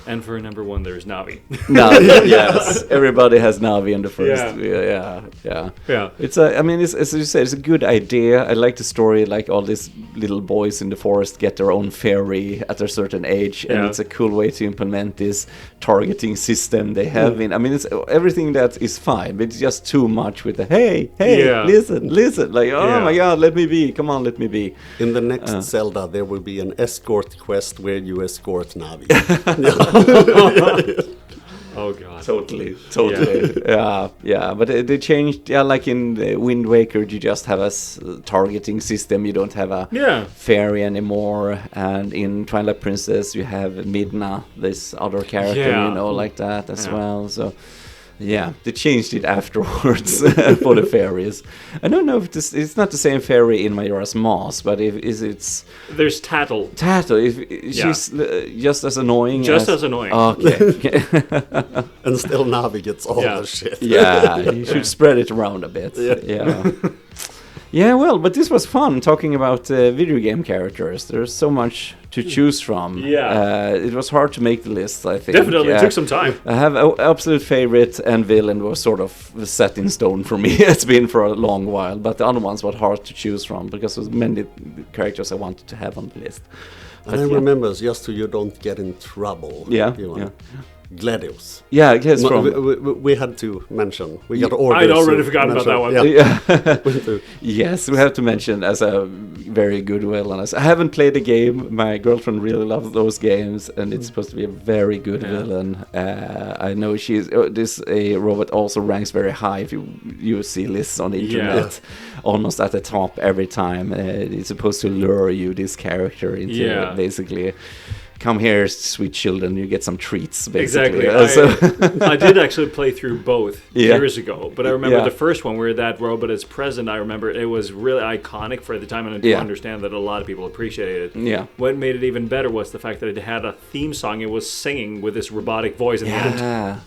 And for number one, there's Navi. Navi, yes. Everybody has Navi in the first. Yeah. Yeah. It's I mean, it's, as you said, it's a good idea. I like the story. Like all these little boys in the forest get their own fairy at a certain age, and it's a cool way to implement this targeting system they have in. I mean, it's everything that is fine, but it's just too much with the hey, listen. Like, oh my God, let me be. Come on, let me be. In the next Zelda, there will be an escort quest where you escort Navi. Oh God. Totally. Yeah. But they changed. Yeah, like in Wind Waker, you just have a targeting system. You don't have a fairy anymore. And in Twilight Princess, you have Midna, this other character, like that as well. So. Yeah, they changed it afterwards for the fairies. I don't know if it's not the same fairy in Majora's Mask, but it's there's Tattle. If she's just as annoying. Just as annoying. Okay. And still Navi gets all the shit. Yeah, you should spread it around a bit. Yeah. Yeah, well, but this was fun talking about video game characters. There's so much to choose from. Yeah. It was hard to make the list, I think. Definitely, it took some time. I have an absolute favorite, and villain was sort of set in stone for me. It's been for a long while, but the other ones were hard to choose from because there was many characters I wanted to have on the list. And I remember, just so you don't get in trouble. Yeah. Gladius. Yeah, I guess we had to mention. We got orders. I'd already forgotten about that one. Yeah. Yes, we have to mention as a very good villain. I haven't played the game. My girlfriend really loves those games, and it's supposed to be a very good villain. I know this robot also ranks very high. If you see lists on the internet, almost at the top every time. It's supposed to lure you, this character, into basically. Come here, sweet children, you get some treats, basically. Exactly. I did actually play through both years ago, but I remember the first one where that robot is present. I remember it was really iconic for the time, and I do understand that a lot of people appreciated it. Yeah. What made it even better was the fact that it had a theme song. It was singing with this robotic voice in the end.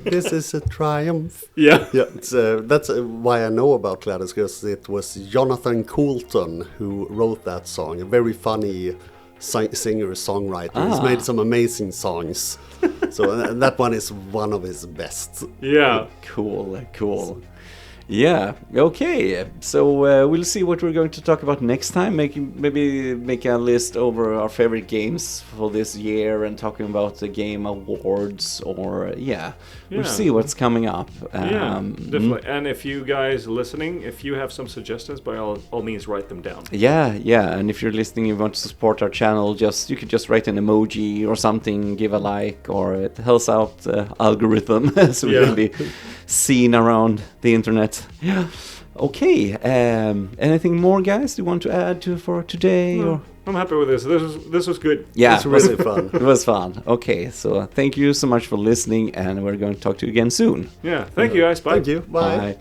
This is a triumph. Yeah. That's why I know about Gladys, because it was Jonathan Coulton who wrote that song. A very funny singer-songwriter. He's made some amazing songs. So that one is one of his best. Yeah. Cool. Yeah, okay. So we'll see what we're going to talk about next time. Maybe make a list over our favorite games for this year and talking about the game awards or we'll see what's coming up. Definitely. And if you guys listening, if you have some suggestions, by all means write them down. Yeah. And if you're listening, you want to support our channel, you could just write an emoji or something, give a like, or it helps out the algorithm so we can be seen around the internet. Yeah. Okay. Anything more, guys? Do you want to add for today? No, or? I'm happy with this. This was good. Yeah, it's really fun. It was fun. Okay, so thank you so much for listening, and we're going to talk to you again soon. Yeah. Thank you, guys. Bye. Thank you. Bye. Bye.